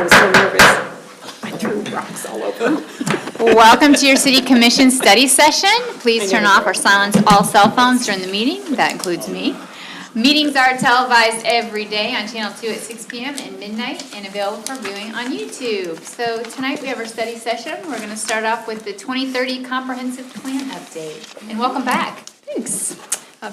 I was so nervous. I threw rocks all over. Welcome to your City Commission study session. Please turn off or silence all cell phones during the meeting. That includes me. Meetings are televised every day on Channel 2 at 6 p.m. and midnight and available for viewing on YouTube. So tonight we have our study session. We're going to start off with the 2030 Comprehensive Plan update. And welcome back. Thanks.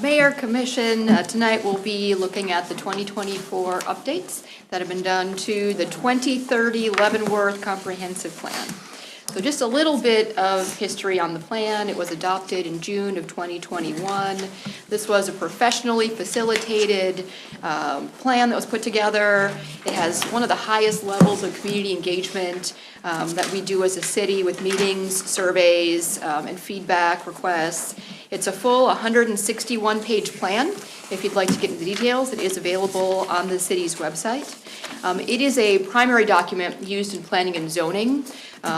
Mayor, Commission, tonight we'll be looking at the 2024 updates that have been done to the 2030 Leavenworth Comprehensive Plan. So just a little bit of history on the plan. It was adopted in June of 2021. This was a professionally facilitated plan that was put together. It has one of the highest levels of community engagement that we do as a city with meetings, surveys, and feedback requests. It's a full 161-page plan. If you'd like to get into the details, it is available on the city's website. It is a primary document used in planning and zoning.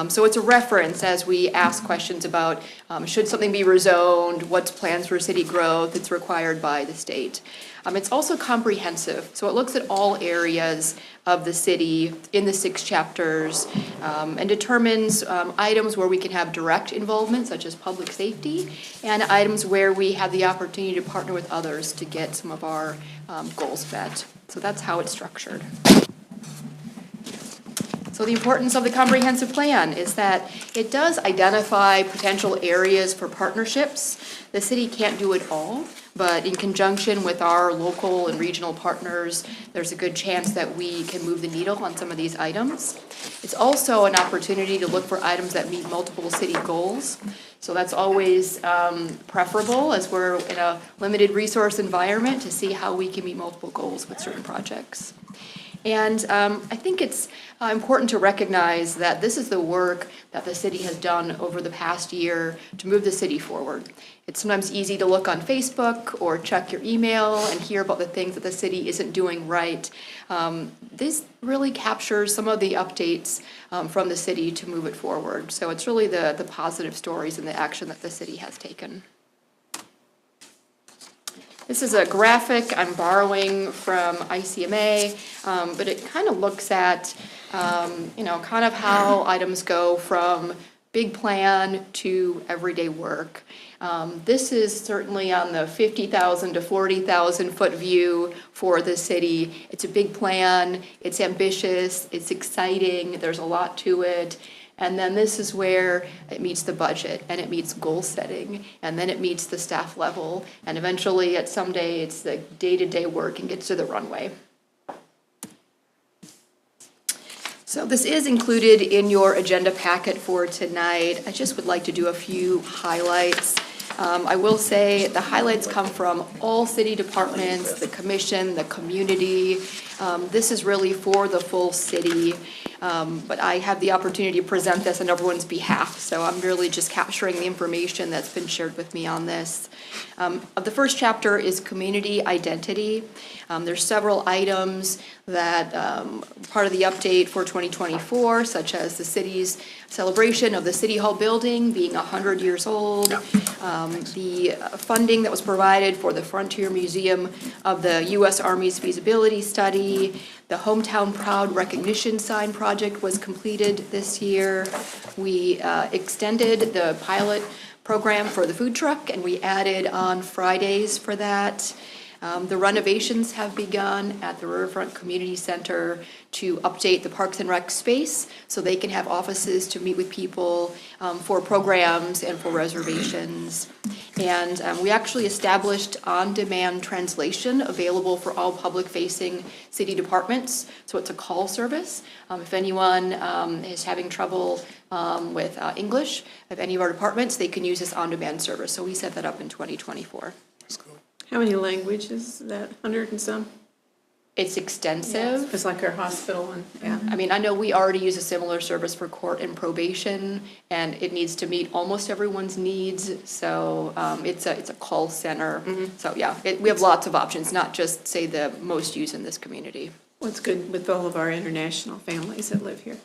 So it's a reference as we ask questions about should something be rezoned, what's plans for city growth, it's required by the state. It's also comprehensive, so it looks at all areas of the city in the 6 chapters and determines items where we can have direct involvement, such as public safety, and items where we have the opportunity to partner with others to get some of our goals met. So that's how it's structured. So the importance of the comprehensive plan is that it does identify potential areas for partnerships. The city can't do it all, but in conjunction with our local and regional partners, there's a good chance that we can move the needle on some of these items. It's also an opportunity to look for items that meet multiple city goals. So that's always preferable as we're in a limited resource environment to see how we can meet multiple goals with certain projects. And I think it's important to recognize that this is the work that the city has done over the past year to move the city forward. It's sometimes easy to look on Facebook or check your email and hear about the things that the city isn't doing right. This really captures some of the updates from the city to move it forward. So it's really the positive stories and the action that the city has taken. This is a graphic I'm borrowing from ICMA, but it kind of looks at, kind of how items go from big plan to everyday work. This is certainly on the 50,000 to 40,000 foot view for the city. It's a big plan, it's ambitious, it's exciting, there's a lot to it. And then this is where it meets the budget and it meets goal setting and then it meets the staff level. And eventually at some day it's the day-to-day work and gets to the runway. So this is included in your agenda packet for tonight. I just would like to do a few highlights. I will say the highlights come from all city departments, the commission, the community. This is really for the full city. But I have the opportunity to present this on everyone's behalf, so I'm really just capturing the information that's been shared with me on this. The first chapter is community identity. There's several items that part of the update for 2024, such as the city's celebration of the City Hall building being 100 years old, the funding that was provided for the Frontier Museum of the U.S. Army's feasibility study, the Hometown Proud recognition sign project was completed this year. We extended the pilot program for the food truck and we added on Fridays for that. The renovations have begun at the Riverfront Community Center to update the Parks and Rec space so they can have offices to meet with people for programs and for reservations. And we actually established on-demand translation available for all public-facing city departments. So it's a call service. If anyone is having trouble with English of any of our departments, they can use this on-demand service. So we set that up in 2024. How many languages is that? 100 and some? It's extensive. It's like our hospital one. Yeah. I mean, I know we already use a similar service for court and probation, and it needs to meet almost everyone's needs. So it's a call center. So yeah, we have lots of options, not just say the most used in this community. Well, it's good with all of our international families that live here.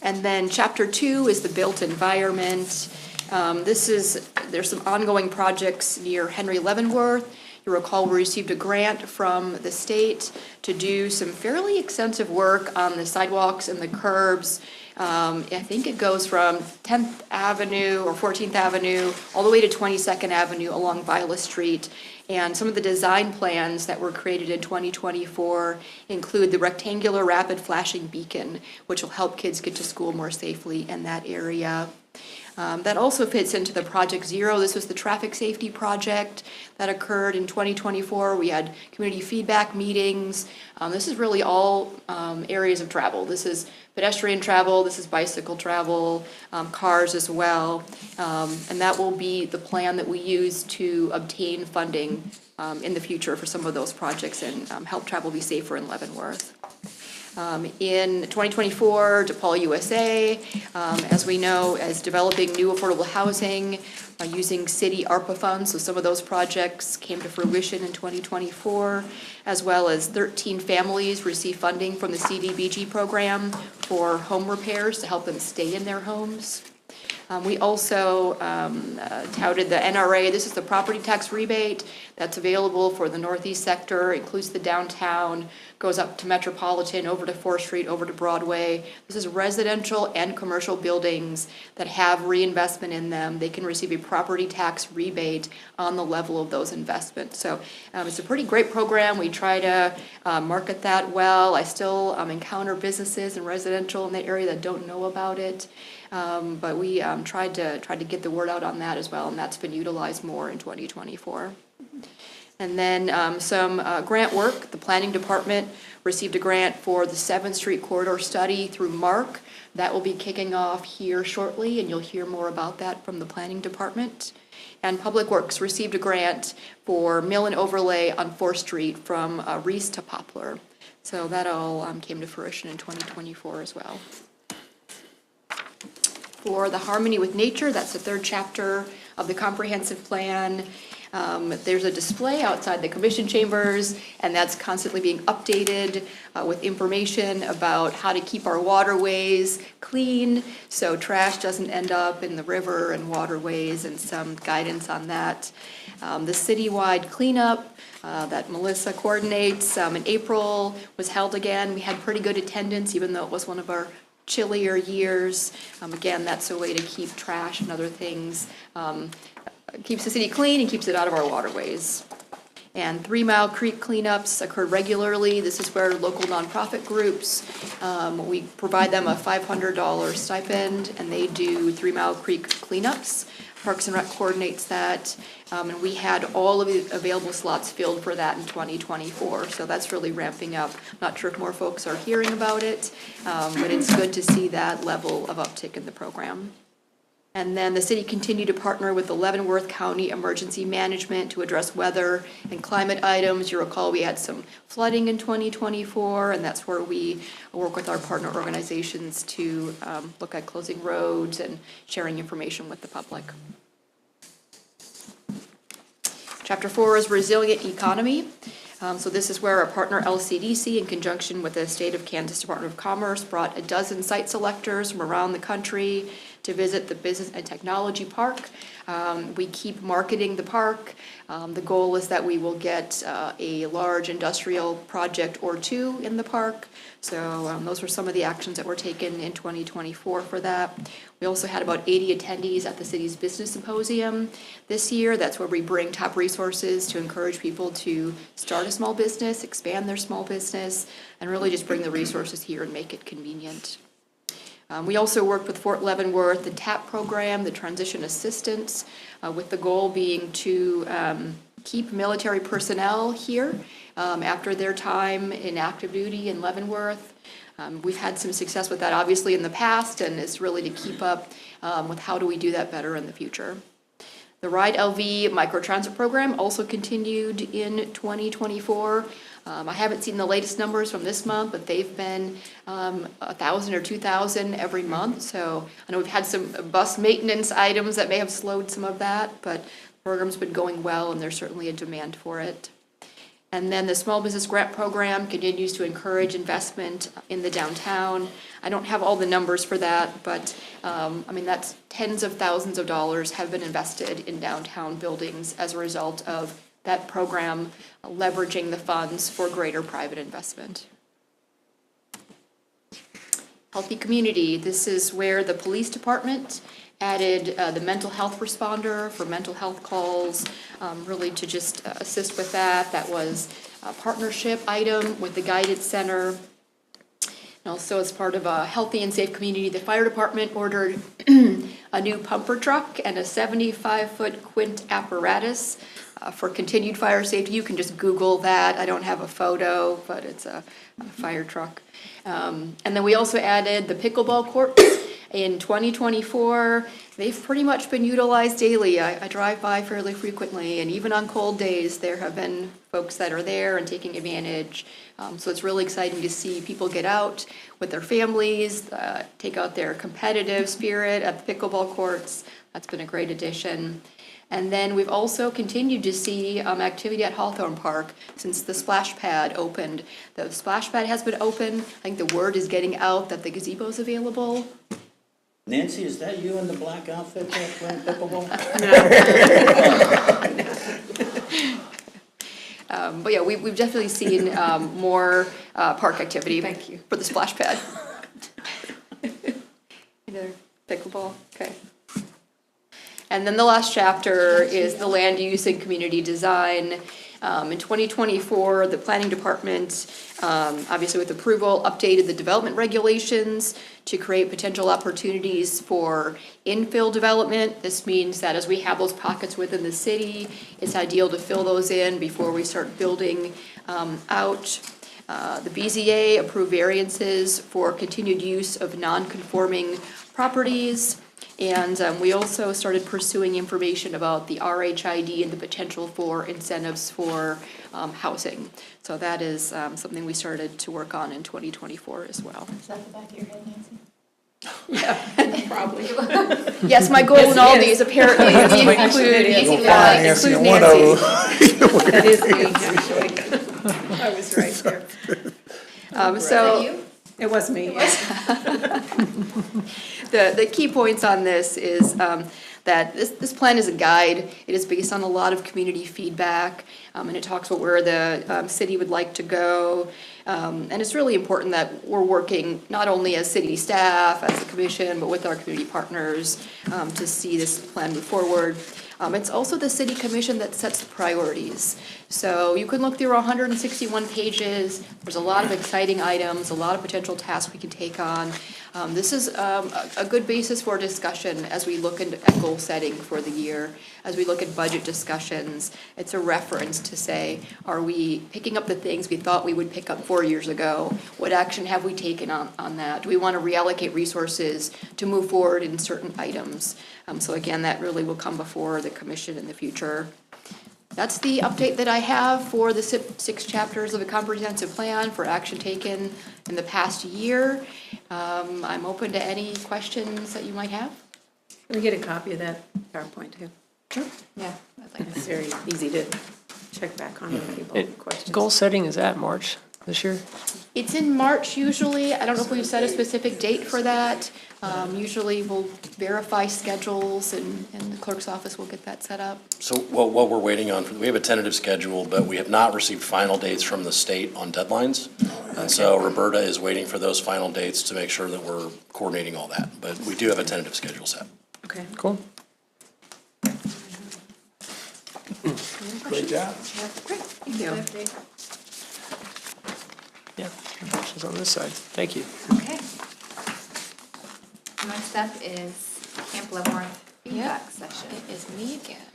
And then chapter 2 is the built environment. There's some ongoing projects near Henry Leavenworth You recall we received a grant from the state to do some fairly extensive work on the sidewalks and the curbs. I think it goes from 10th Avenue or 14th Avenue all the way to 22nd Avenue along Viola Street. And some of the design plans that were created in 2024 include the rectangular rapid flashing beacon, which will help kids get to school more safely in that area. That also fits into the Project Zero. This was the traffic safety project that occurred in 2024. We had community feedback meetings. This is really all areas of travel. This is pedestrian travel, this is bicycle travel, cars as well. And that will be the plan that we use to obtain funding in the future for some of those projects and help travel be safer in Leavenworth. In 2024, DePaul USA, as we know, is developing new affordable housing using city ARPA funds. So some of those projects came to fruition in 2024, as well as 13 families receive funding from the CDBG program for home repairs to help them stay in their homes. We also touted the NRA. This is the property tax rebate that's available for the Northeast sector, includes the downtown, goes up to Metropolitan, over to 4th Street, over to Broadway. This is residential and commercial buildings that have reinvestment in them. They can receive a property tax rebate on the level of those investments. So it's a pretty great program. We try to market that well. I still encounter businesses and residential in the area that don't know about it. But we tried to get the word out on that as well, and that's been utilized more in 2024. And then some grant work. The planning department received a grant for the 7th Street corridor study through MARC. That will be kicking off here shortly, and you'll hear more about that from the planning department. And Public Works received a grant for mill and overlay on 4th Street from Reese to Poplar. So that all came to fruition in 2024 as well. For the Harmony with Nature, that's the 3rd chapter of the comprehensive plan. There's a display outside the commission chambers, and that's constantly being updated with information about how to keep our waterways clean so trash doesn't end up in the river and waterways, and some guidance on that. The citywide cleanup that Melissa coordinates in April was held again. We had pretty good attendance, even though it was one of our chillier years. Again, that's a way to keep trash and other things, keeps the city clean and keeps it out of our waterways. And 3 Mile Creek cleanups occur regularly. This is where local nonprofit groups, we provide them a $500 stipend, and they do 3 Mile Creek cleanups. Parks and Rec coordinates that, and we had all of the available slots filled for that in 2024, so that's really ramping up. Not sure if more folks are hearing about it, but it's good to see that level of uptick in the program. And then the city continued to partner with the Leavenworth County Emergency Management to address weather and climate items. You recall we had some flooding in 2024, and that's where we work with our partner organizations to look at closing roads and sharing information with the public. Chapter 4 is Resilient Economy. So this is where our partner LCDC, in conjunction with the State of Kansas Department of Commerce, brought a dozen site selectors from around the country to visit the Business and Technology Park. We keep marketing the park. The goal is that we will get a large industrial project or 2 in the park. So those were some of the actions that were taken in 2024 for that. We also had about 80 attendees at the city's business symposium this year. That's where we bring top resources to encourage people to start a small business, expand their small business, and really just bring the resources here and make it convenient. We also worked with Fort Leavenworth, the TAP program, the transition assistance, with the goal being to keep military personnel here after their time in active duty in Leavenworth. We've had some success with that, obviously, in the past, and it's really to keep up with how do we do that better in the future. The Ride LV microtransit program also continued in 2024. I haven't seen the latest numbers from this month, but they've been 1,000 or 2,000 every month. So I know we've had some bus maintenance items that may have slowed some of that, but the program's been going well, and there's certainly a demand for it. And then the Small Business Grant Program continues to encourage investment in the downtown. I don't have all the numbers for that, but I mean, that's tens of thousands of dollars have been invested in downtown buildings as a result of that program, leveraging the funds for greater private investment. Healthy community, this is where the police department added the mental health responder for mental health calls, really to just assist with that. That was a partnership item with the Guidance Center. And also as part of a healthy and safe community, the fire department ordered a new pumper truck and a 75-foot quint apparatus for continued fire safety. You can just Google that. I don't have a photo, but it's a fire truck. And then we also added the pickleball courts in 2024. They've pretty much been utilized daily. I drive by fairly frequently, and even on cold days, there have been folks that are there and taking advantage. So it's really exciting to see people get out with their families, take out their competitive spirit at the pickleball courts. That's been a great addition. And then we've also continued to see activity at Hawthorne Park since the splash pad opened. The splash pad has been open. I think the word is getting out that the gazebo is available. Nancy, is that you in the black outfit there playing pickleball? But yeah, we've definitely seen more park activity. Thank you. For the splash pad. Another pickleball, okay. And then the last chapter is the land use and community design. In 2024, the planning department, obviously with approval, updated the development regulations to create potential opportunities for infill development. This means that as we have those pockets within the city, it's ideal to fill those in before we start building out. The BZA approved variances for continued use of non-conforming properties. And we also started pursuing information about the RHID and the potential for incentives for housing. So that is something we started to work on in 2024 as well. Is that the back of your head, Nancy? Yeah, probably. Yes, my goal in all these apparently is to include You'll Nancy. find That is me, actually. I was right there. So It was me. the key points on this is that this plan is a guide. It is based on a lot of community feedback, and it talks about where the city would like to go. And it's really important that we're working not only as city staff, as a commission, but with our community partners to see this plan move forward. It's also the city commission that sets the priorities. So you can look through 161 pages. There's a lot of exciting items, a lot of potential tasks we can take on. This is a good basis for discussion as we look at goal setting for the year, as we look at budget discussions. It's a reference to say, are we picking up the things we thought we would pick up 4 years ago? What action have we taken on that? Do we want to reallocate resources to move forward in certain items? So again, that really will come before the commission in the future. That's the update that I have for the 6 chapters of a comprehensive plan for action taken in the past year. I'm open to any questions that you might have. Can we get a copy of that PowerPoint too? Sure. Yeah. It's very easy to check back on if people have questions. Goal setting is at March this year? It's in March usually. I don't know if we've set a specific date for that. Usually we'll verify schedules and the clerk's office will get that set up. So what we're waiting on, we have a tentative schedule, but we have not received final dates from the state on deadlines. And so Roberta is waiting for those final dates to make sure that we're coordinating all that. But we do have a tentative schedule set. Okay. Cool. Great job. Great, thank you. Yeah, questions on this side. Thank you. Okay. Next up is Camp Leavenworth feedback session. It is me again.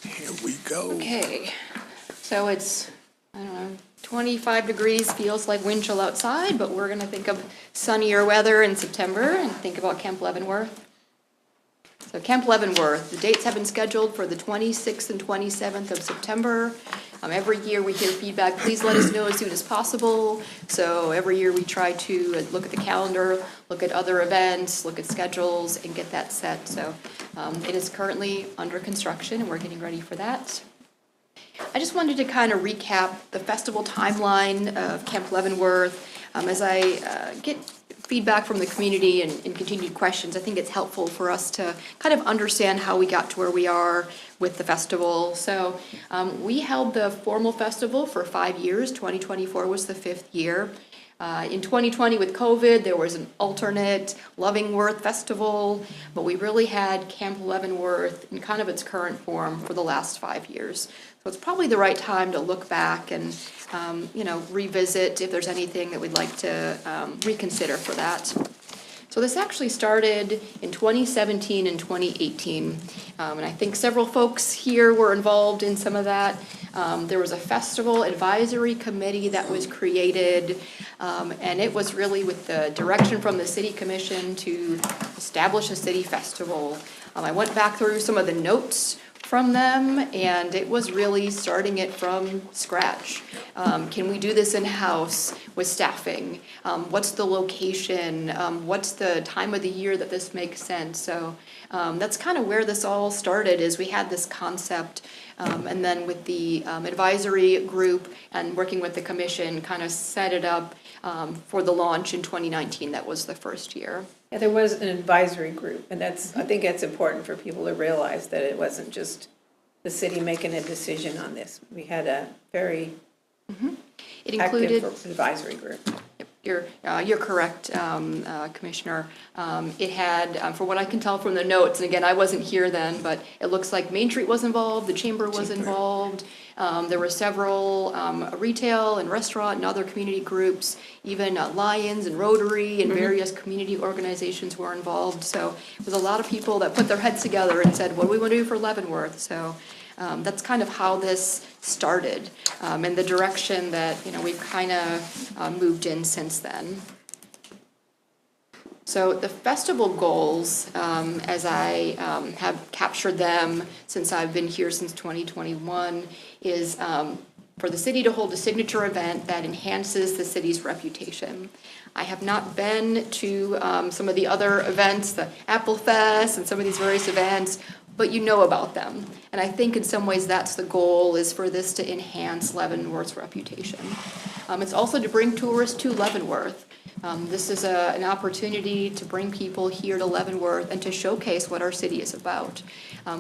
Here we go. Okay, so it's, I don't know, 25 degrees, feels like wind chill outside, but we're gonna think of sunnier weather in September and think about Camp Leavenworth. So Camp Leavenworth, the dates have been scheduled for the 26th and 27th of September. Every year we hear feedback, please let us know as soon as possible. So every year we try to look at the calendar, look at other events, look at schedules, and get that set. So it is currently under construction, and we're getting ready for that. I just wanted to kind of recap the festival timeline of Camp Leavenworth. As I get feedback from the community and continued questions, I think it's helpful for us to kind of understand how we got to where we are with the festival. So we held the formal festival for 5 years. 2024 was the 5th year. In 2020 with COVID, there was an alternate Leavenworth festival, but we really had Camp Leavenworth in kind of its current form for the last 5 years. So it's probably the right time to look back and, revisit if there's anything that we'd like to reconsider for that. So this actually started in 2017 and 2018, and I think several folks here were involved in some of that. There was a festival advisory committee that was created, and it was really with the direction from the city commission to establish a city festival. I went back through some of the notes from them, and it was really starting it from scratch. Can we do this in-house with staffing? What's the location? What's the time of the year that this makes sense? So that's kind of where this all started, is we had this concept, and then with the advisory group and working with the commission, kind of set it up for the launch in 2019. That was the first year. Yeah, there was an advisory group, and I think that's important for people to realize, that it wasn't just the city making a decision on this. We had a very It included. active advisory group. You're correct, Commissioner. It had, for what I can tell from the notes, and again, I wasn't here then, but it looks like Main Street was involved, the Chamber was involved. There were several retail and restaurant and other community groups, even Lions and Rotary and various community organizations were involved. So it was a lot of people that put their heads together and said, what do we want to do for Leavenworth? So that's kind of how this started, and the direction that, we've kind of moved in since then. So the festival goals, as I have captured them since I've been here since 2021, is for the city to hold a signature event that enhances the city's reputation. I have not been to some of the other events, the Apple Fest and some of these various events, but you know about them. And I think in some ways that's the goal, is for this to enhance Leavenworth's reputation. It's also to bring tourists to Leavenworth. This is an opportunity to bring people here to Leavenworth and to showcase what our city is about.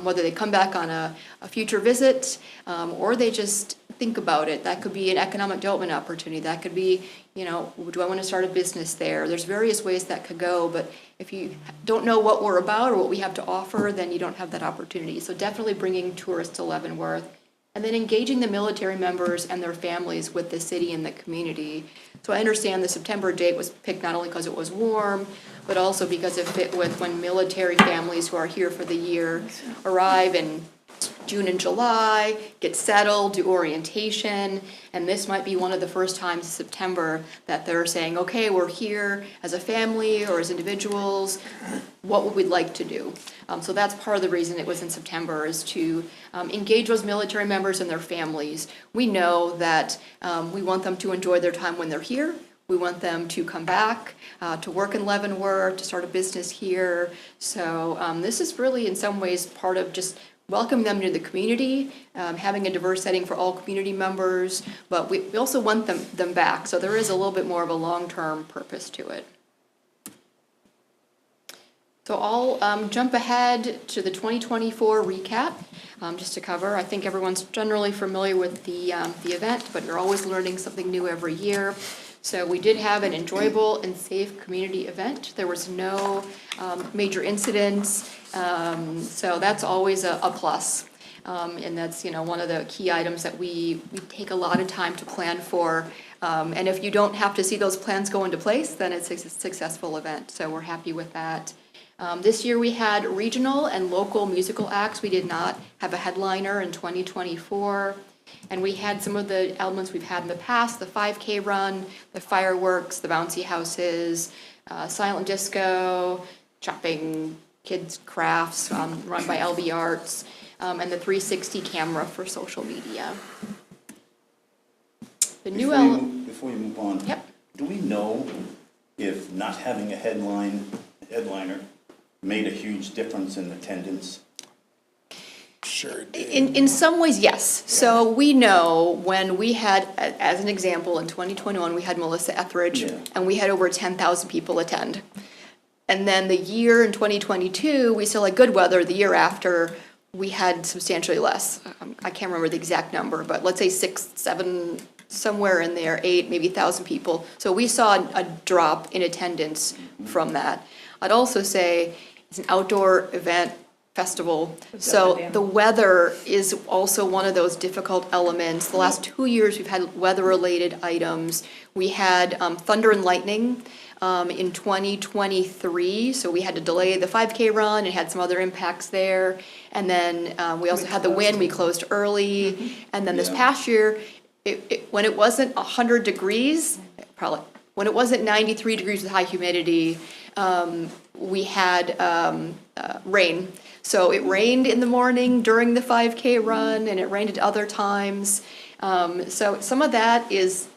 Whether they come back on a future visit, or they just think about it. That could be an economic development opportunity. That could be, do I want to start a business there? There's various ways that could go, but if you don't know what we're about or what we have to offer, then you don't have that opportunity. So definitely bringing tourists to Leavenworth, and then engaging the military members and their families with the city and the community. So I understand the September date was picked not only because it was warm, but also because it fit with when military families who are here for the year arrive in June and July, get settled, do orientation, and this might be one of the first times in September that they're saying, okay, we're here as a family or as individuals, what would we like to do? So that's part of the reason it was in September, is to engage those military members and their families. We know that we want them to enjoy their time when they're here. We want them to come back, to work in Leavenworth, to start a business here. So this is really in some ways part of just welcome them to the community, having a diverse setting for all community members, but we also want them back. So there is a little bit more of a long-term purpose to it. So I'll jump ahead to the 2024 recap, just to cover. I think everyone's generally familiar with the event, but you're always learning something new every year. So we did have an enjoyable and safe community event. There was no major incidents, so that's always a plus. And that's, one of the key items that we take a lot of time to plan for. And if you don't have to see those plans go into place, then it's a successful event. So we're happy with that. This year we had regional and local musical acts. We did not have a headliner in 2024. And we had some of the elements we've had in the past, the 5K run, the fireworks, the bouncy houses, silent disco, shopping, kids' crafts, run by LB Arts, and the 360 camera for social media. The new Before you move on. Yep. Do we know if not having a headliner made a huge difference in attendance? sure it did. In some ways, yes. So we know when we had, as an example, in 2021, we had Melissa Etheridge, Yeah. and we had over 10,000 people attend. And then the year in 2022, we still had good weather. The year after, we had substantially less. I can't remember the exact number, but let's say 6, 7, somewhere in there, 8, maybe 1,000 people. So we saw a drop in attendance from that. I'd also say it's an outdoor event, festival. So the weather is also one of those difficult elements. The last 2 years, we've had weather-related items. We had thunder and lightning in 2023, so we had to delay the 5K run. It had some other impacts there. And then we also had the wind, we closed early. And then this Yeah. past year, when it wasn't 100 degrees, probably, when it wasn't 93 degrees with high humidity, we had rain. So it rained in the morning during the 5K run, and it rained at other times. So some of that is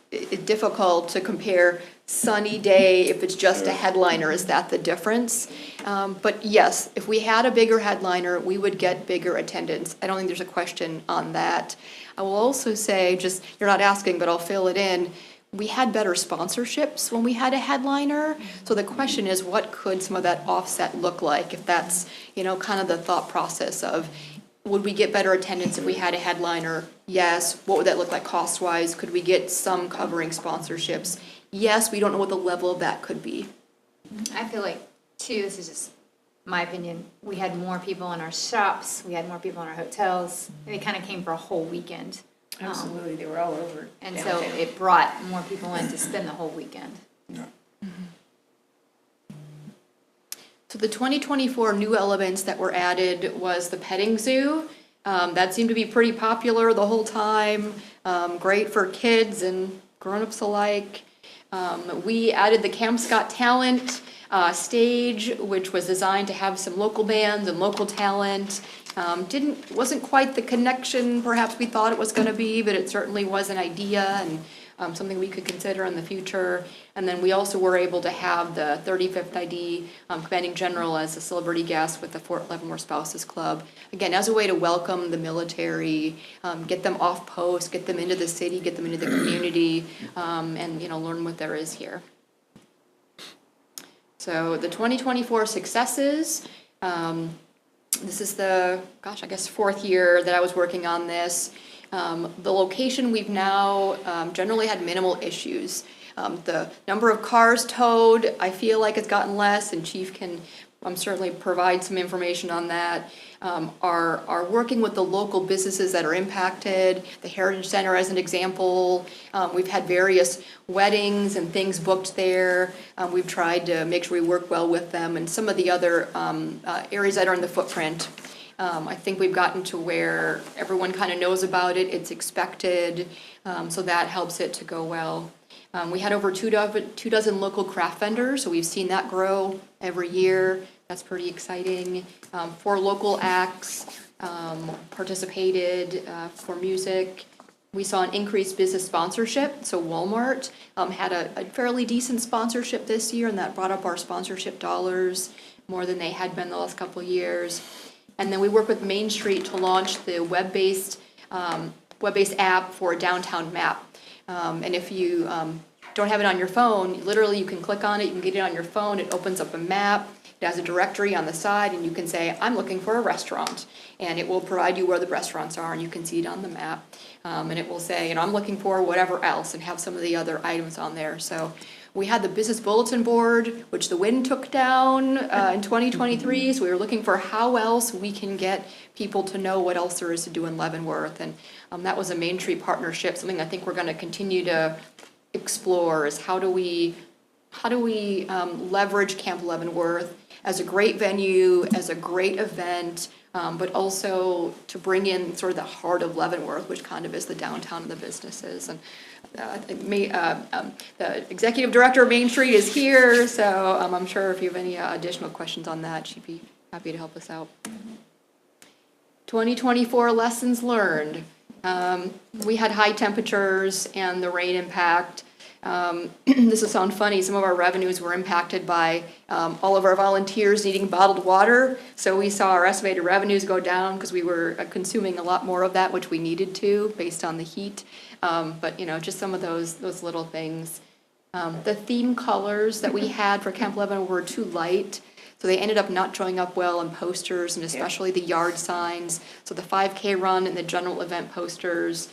difficult to compare sunny day if it's just a headliner. Is that the difference? But yes, if we had a bigger headliner, we would get bigger attendance. I don't think there's a question on that. I will also say, just, you're not asking, but I'll fill it in. We had better sponsorships when we had a headliner. So the question is, what could some of that offset look like? If that's, kind of the thought process of, would we get better attendance if we had a headliner? Yes. What would that look like cost-wise? Could we get some covering sponsorships? Yes, we don't know what the level of that could be. I feel like, too, this is just my opinion, we had more people in our shops, we had more people in our hotels, and they kind of came for a whole weekend. Absolutely, they were all over. And so downtown. it brought more people in to spend the whole weekend. Yeah. So the 2024 new elements that were added was the petting zoo. That seemed to be pretty popular the whole time, great for kids and grown-ups alike. We added the Camp Scott Talent stage, which was designed to have some local bands and local talent. Wasn't quite the connection perhaps we thought it was going to be, but it certainly was an idea and something we could consider in the future. And then we also were able to have the 35th ID Commanding General as a celebrity guest with the Fort Leavenworth Spouses Club. Again, as a way to welcome the military, get them off post, get them into the city, get them into the community, and learn what there is here. So the 2024 successes. This is the, I guess 4th year that I was working on this. The location, we've now generally had minimal issues. The number of cars towed, I feel like it's gotten less, and Chief can certainly provide some information on that. Are working with the local businesses that are impacted, the Heritage Center as an example. We've had various weddings and things booked there. We've tried to make sure we work well with them, and some of the other areas that are in the footprint. I think we've gotten to where everyone kind of knows about it, it's expected, so that helps it to go well. We had over 2 dozen local craft vendors, so we've seen that grow every year. That's pretty exciting. 4 local acts participated for music. We saw an increased business sponsorship, so Walmart had a fairly decent sponsorship this year, and that brought up our sponsorship dollars more than they had been the last couple of years. And then we work with Main Street to launch the web-based app for a downtown map. And if you don't have it on your phone, literally you can click on it, you can get it on your phone, it opens up a map, it has a directory on the side, and you can say, I'm looking for a restaurant. And it will provide you where the restaurants are, and you can see it on the map. And it will say, I'm looking for whatever else, and have some of the other items on there. So we had the business bulletin board, which the wind took down in 2023, so we were looking for how else we can get people to know what else there is to do in Leavenworth. And that was a Main Street partnership, something I think we're going to continue to explore, is how do we leverage Camp Leavenworth as a great venue, as a great event, but also to bring in sort of the heart of Leavenworth, which kind of is the downtown of the businesses. And the executive director of Main Street is here, so I'm sure if you have any additional questions on that, she'd be happy to help us out. 2024 lessons learned. We had high temperatures and the rain impact. This will sound funny, some of our revenues were impacted by all of our volunteers needing bottled water. So we saw our estimated revenues go down because we were consuming a lot more of that, which we needed to based on the heat. But, just some of those little things. The theme colors that we had for Camp Leavenworth were too light. So they ended up not showing up well in posters and especially the yard signs. So the 5K run and the general event posters,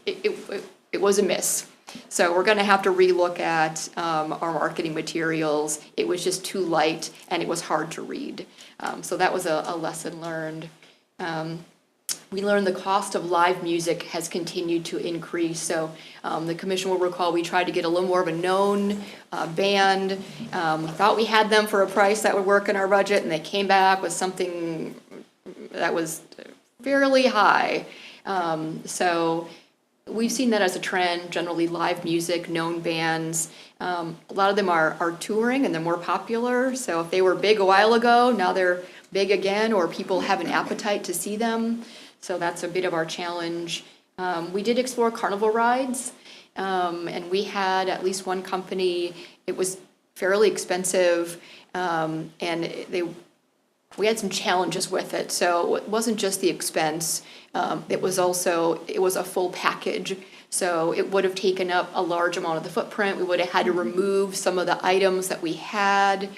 it was a miss. So we're gonna have to relook at our marketing materials. It was just too light and it was hard to read. So that was a lesson learned. We learned the cost of live music has continued to increase. So the commission will recall we tried to get a little more of a known band. We thought we had them for a price that would work in our budget, and they came back with something that was fairly high. So we've seen that as a trend, generally live music, known bands. A lot of them are touring and they're more popular. So if they were big a while ago, now they're big again, or people have an appetite to see them. So that's a bit of our challenge. We did explore carnival rides, and we had at least one company. It was fairly expensive, and we had some challenges with it. So it wasn't just the expense. It was a full package. So it would have taken up a large amount of the footprint. We would have had to remove some of the items that we had.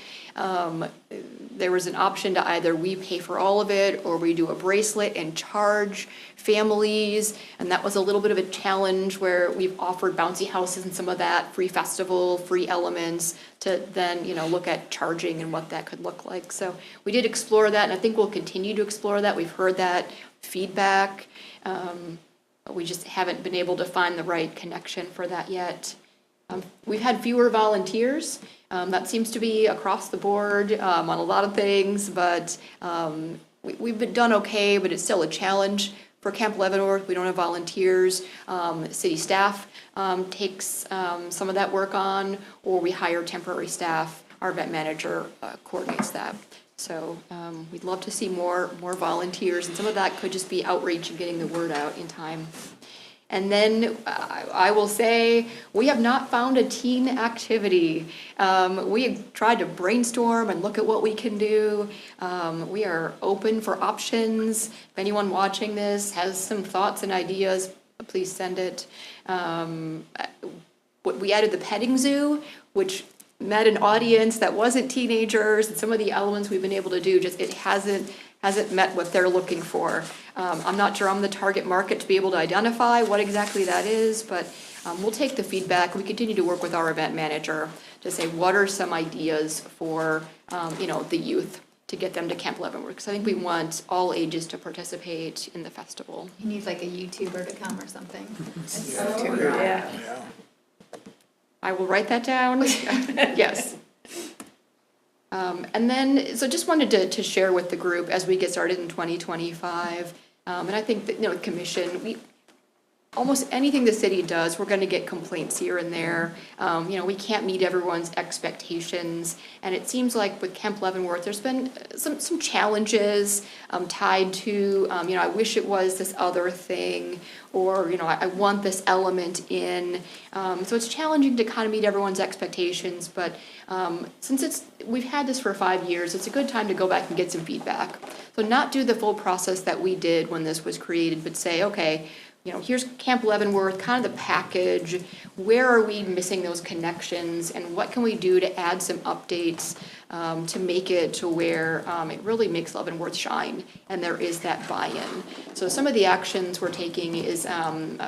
There was an option to either we pay for all of it or we do a bracelet and charge families. And that was a little bit of a challenge where we've offered bouncy houses and some of that, free festival, free elements, to then, look at charging and what that could look like. So we did explore that, and I think we'll continue to explore that. We've heard that feedback. But we just haven't been able to find the right connection for that yet. We've had fewer volunteers. That seems to be across the board on a lot of things, but we've been done okay, but it's still a challenge. For Camp Leavenworth, we don't have volunteers. City staff takes some of that work on, or we hire temporary staff. Our event manager coordinates that. So we'd love to see more volunteers, and some of that could just be outreach and getting the word out in time. And then I will say, we have not found a teen activity. We have tried to brainstorm and look at what we can do. We are open for options. If anyone watching this has some thoughts and ideas, please send it. We added the petting zoo, which met an audience that wasn't teenagers, and some of the elements we've been able to do, just it hasn't met what they're looking for. I'm not sure I'm the target market to be able to identify what exactly that is, but we'll take the feedback. We continue to work with our event manager to say what are some ideas for the youth to get them to Camp Leavenworth, because I think we want all ages to participate in the festival. He needs like a YouTuber to come or something. Yeah. I will write that down. Yes. And then, so just wanted to share with the group as we get started in 2025. And I think that, commission, almost anything the city does, we're going to get complaints here and there. We can't meet everyone's expectations. And it seems like with Camp Leavenworth, there's been some challenges tied to, I wish it was this other thing, or, I want this element in. So it's challenging to kind of meet everyone's expectations. But since we've had this for 5 years, it's a good time to go back and get some feedback. So not do the full process that we did when this was created, but say, okay, here's Camp Leavenworth, kind of the package. Where are we missing those connections, and what can we do to add some updates to make it to where it really makes Leavenworth shine, and there is that buy-in. So some of the actions we're taking is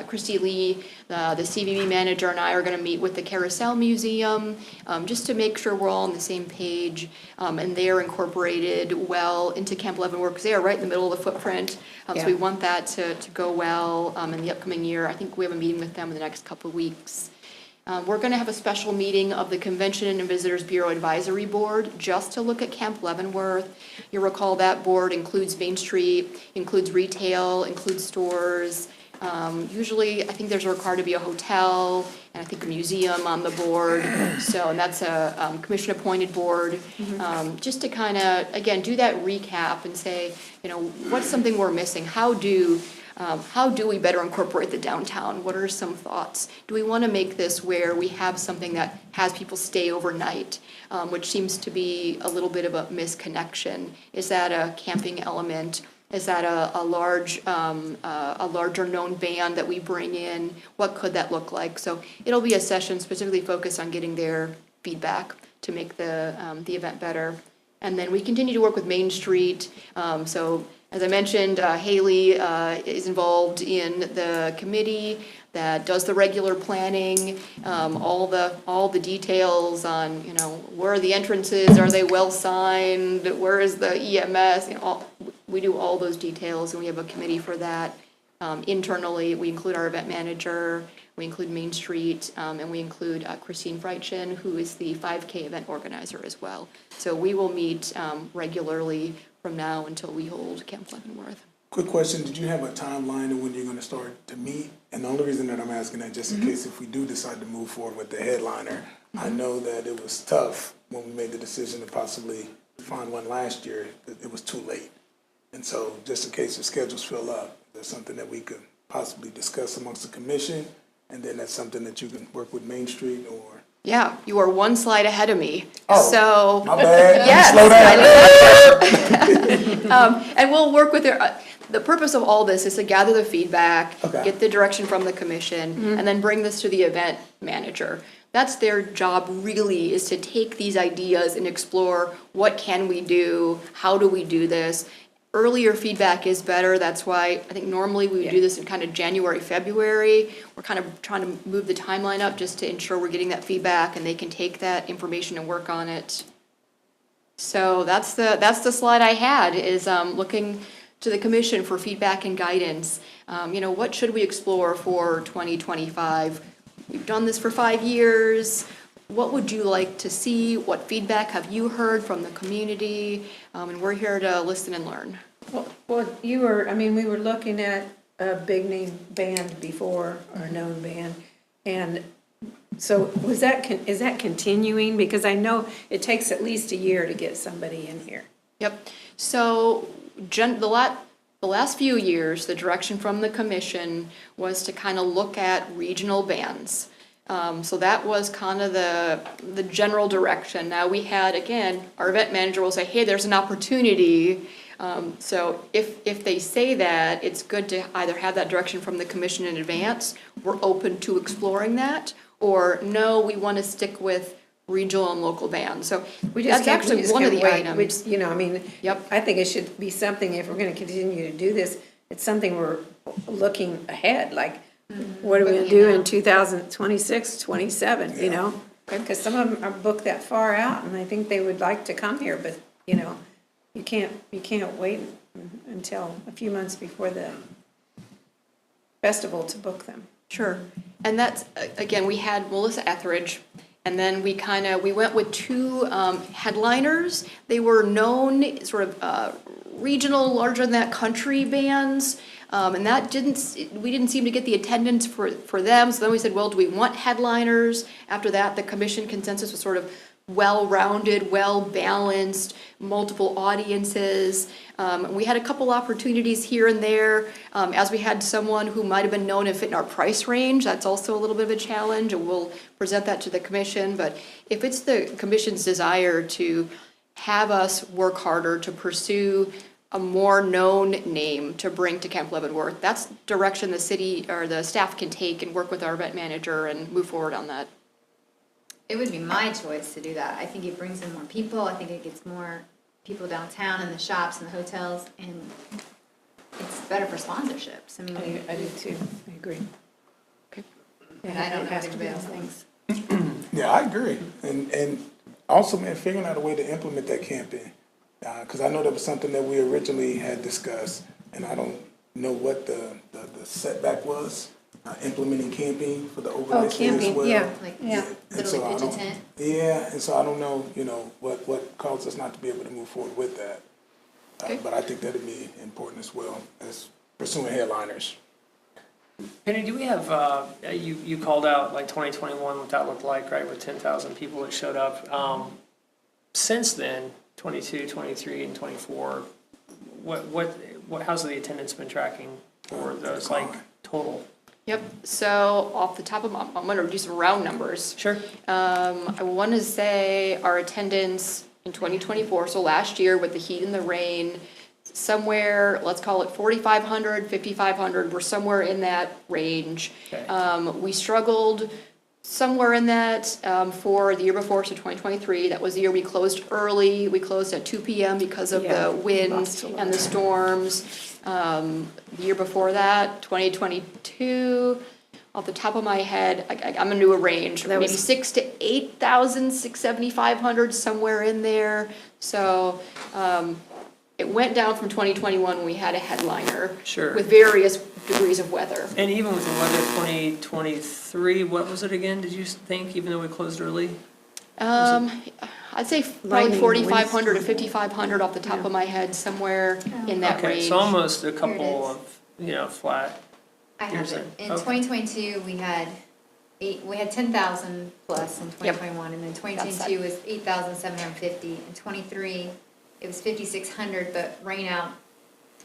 Christy Lee, the CVB manager, and I are going to meet with the Carousel Museum just to make sure we're all on the same page, and they're incorporated well into Camp Leavenworth because they are right in the middle of the footprint. So we want that to go well in the upcoming year. I think we have a meeting with them in the next couple of weeks. We're going to have a special meeting of the Convention and Visitors Bureau Advisory Board just to look at Camp Leavenworth. You'll recall that board includes Main Street, includes retail, includes stores. Usually, I think there's required to be a hotel and I think a museum on the board. So, and that's a commission-appointed board. Just to kind of, again, do that recap and say, what's something we're missing? How do How do we better incorporate the downtown? What are some thoughts? Do we want to make this where we have something that has people stay overnight, which seems to be a little bit of a misconnection? Is that a camping element? Is that a larger known band that we bring in? What could that look like? So it'll be a session specifically focused on getting their feedback to make the event better. And then we continue to work with Main Street. So as I mentioned, Haley is involved in the committee that does the regular planning, all the details on, where are the entrances, are they well signed, where is the EMS, we do all those details, and we have a committee for that. Internally, we include our event manager, we include Main Street, and we include Christine Freitchen, who is the 5K event organizer as well. So we will meet regularly from now until we hold Camp Leavenworth. Quick question, did you have a timeline of when you're gonna start to meet? And the only reason that I'm asking that, just in case if we do decide to move forward with the headliner, I know that it was tough when we made the decision to possibly find one last year, it was too late. And so, just in case the schedules fill up, there's something that we could possibly discuss amongst the commission, and then that's something that you can work with Main Street or. Yeah, you are one slide ahead of me. Oh, So, my bad. yes, Slow down. and we'll work with their, the purpose of all this is to gather the feedback, Okay. get the direction from the commission, and then bring this to the event manager. That's their job really, is to take these ideas and explore what can we do, how do we do this. Earlier feedback is better, that's why I think normally we would do this in kind of January, February. We're kind of trying to move the timeline up just to ensure we're getting that feedback and they can take that information and work on it. So that's the slide I had, is looking to the commission for feedback and guidance. What should we explore for 2025? We've done this for 5 years. What would you like to see? What feedback have you heard from the community? And we're here to listen and learn. Well, we were looking at a big name band before, or known band. And so is that continuing? Because I know it takes at least a year to get somebody in here. Yep. So the last few years, the direction from the commission was to kind of look at regional bands. So that was kind of the general direction. Now we had, again, our event manager will say, hey, there's an opportunity. So if they say that, it's good to either have that direction from the commission in advance, we're open to exploring that, or no, we want to stick with regional and local bands. So that's actually one of the items. Yep. I think it should be something, if we're gonna continue to do this, it's something we're looking ahead, like, what are we gonna do in 2026, 27, Because some of them are booked that far out, and I think they would like to come here, but, you can't wait until a few months before the festival to book them. Sure. And that's, again, we had Melissa Etheridge, and then we went with two headliners. They were known sort of regional, larger than that country bands. And that we didn't seem to get the attendance for them. So then we said, well, do we want headliners? After that, the commission consensus was sort of well-rounded, well-balanced, multiple audiences. We had a couple opportunities here and there, as we had someone who might have been known and fit in our price range. That's also a little bit of a challenge, and we'll present that to the commission. But if it's the commission's desire to have us work harder to pursue a more known name to bring to Camp Leavenworth, that's direction the city or the staff can take and work with our event manager and move forward on that. It would be my choice to do that. I think it brings in more people. I think it gets more people downtown in the shops and the hotels, and it's better for sponsorships. I do too, I agree. Okay. I don't know what everybody else thinks. Yeah, I agree. And also, man, figuring out a way to implement that camping. Because I know that was something that we originally had discussed, and I don't know what the setback was, implementing camping for the overnight stay as camping, well. yeah. And so I don't- Yeah, and so I don't know, what caused us not to be able to move forward with that. Okay. But I think that'd be important as well as pursuing headliners. Penny, do we have, you called out like 2021, what that looked like, right, with 10,000 people that showed up. Since then, 22, 23, and 24, how's the attendance been tracking? for those, like, total? Yep, so off the top of my, I'm gonna do some round numbers. Sure. I want to say our attendance in 2024, so last year with the heat and the rain, somewhere, let's call it 4,500, 5,500, we're somewhere in that range. Okay. We struggled somewhere in that for the year before, so 2023. That was the year we closed early. We closed at 2 p.m. because of Yeah, the lost winds a lot. and the storms. The year before that, 2022, off the top of my head, I'm gonna do a range, That maybe was- 6,000 to 8,000, 7,500, somewhere in there. So it went down from 2021 when we had a headliner. Sure. With various degrees of weather. And even with the weather 2023, what was it again, did you think, even though we closed early? I'd say probably Lightning, 4,500 to windstorm. 5,500 off the top of my head, somewhere in that Okay, range. so almost a Here it couple is. of, flat. I You're have it. saying, In okay. 2022, we had 10,000 plus in 2021, and then 2022 was 8,750. In 23, it was 5,600, but rain out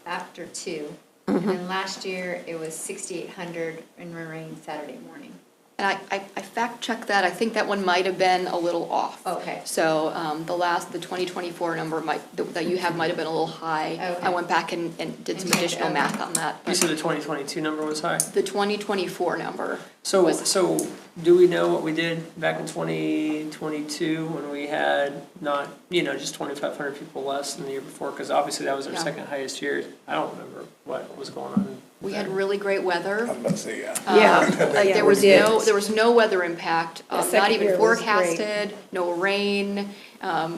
after 2. And then last year, it was 6,800 and rain Saturday morning. And I fact checked that, I think that one might have been a little off. Okay. So the 2024 number that you have might have been a little high. Okay. I went back and did some And checked additional it. math on that. You But said the 2022 number was high? the 2024 number, So do we know what we did back in 2022 when we had not, just 2,500 people less than the year before? Because obviously that was our Yeah. second highest year. I don't remember what was going on. we had really great weather. I'm about to say, yeah. Yeah, There we was did. there was no weather impact, The not second even year was great. forecasted, no rain.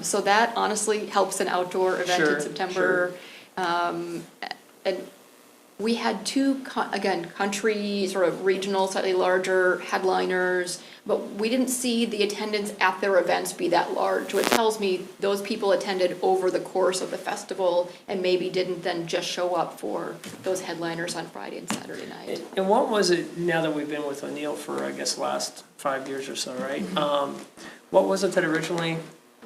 So that honestly helps an outdoor event Sure, in September. And we had two, again, country, sort of regional, slightly larger headliners, but we didn't see the attendance at their events be that large, which tells me those people attended over the course of the festival and maybe didn't then just show up for those headliners on Friday and Saturday night. And what was it, now that we've been with O'Neill for, I guess, last 5 years or so, right? What was it that originally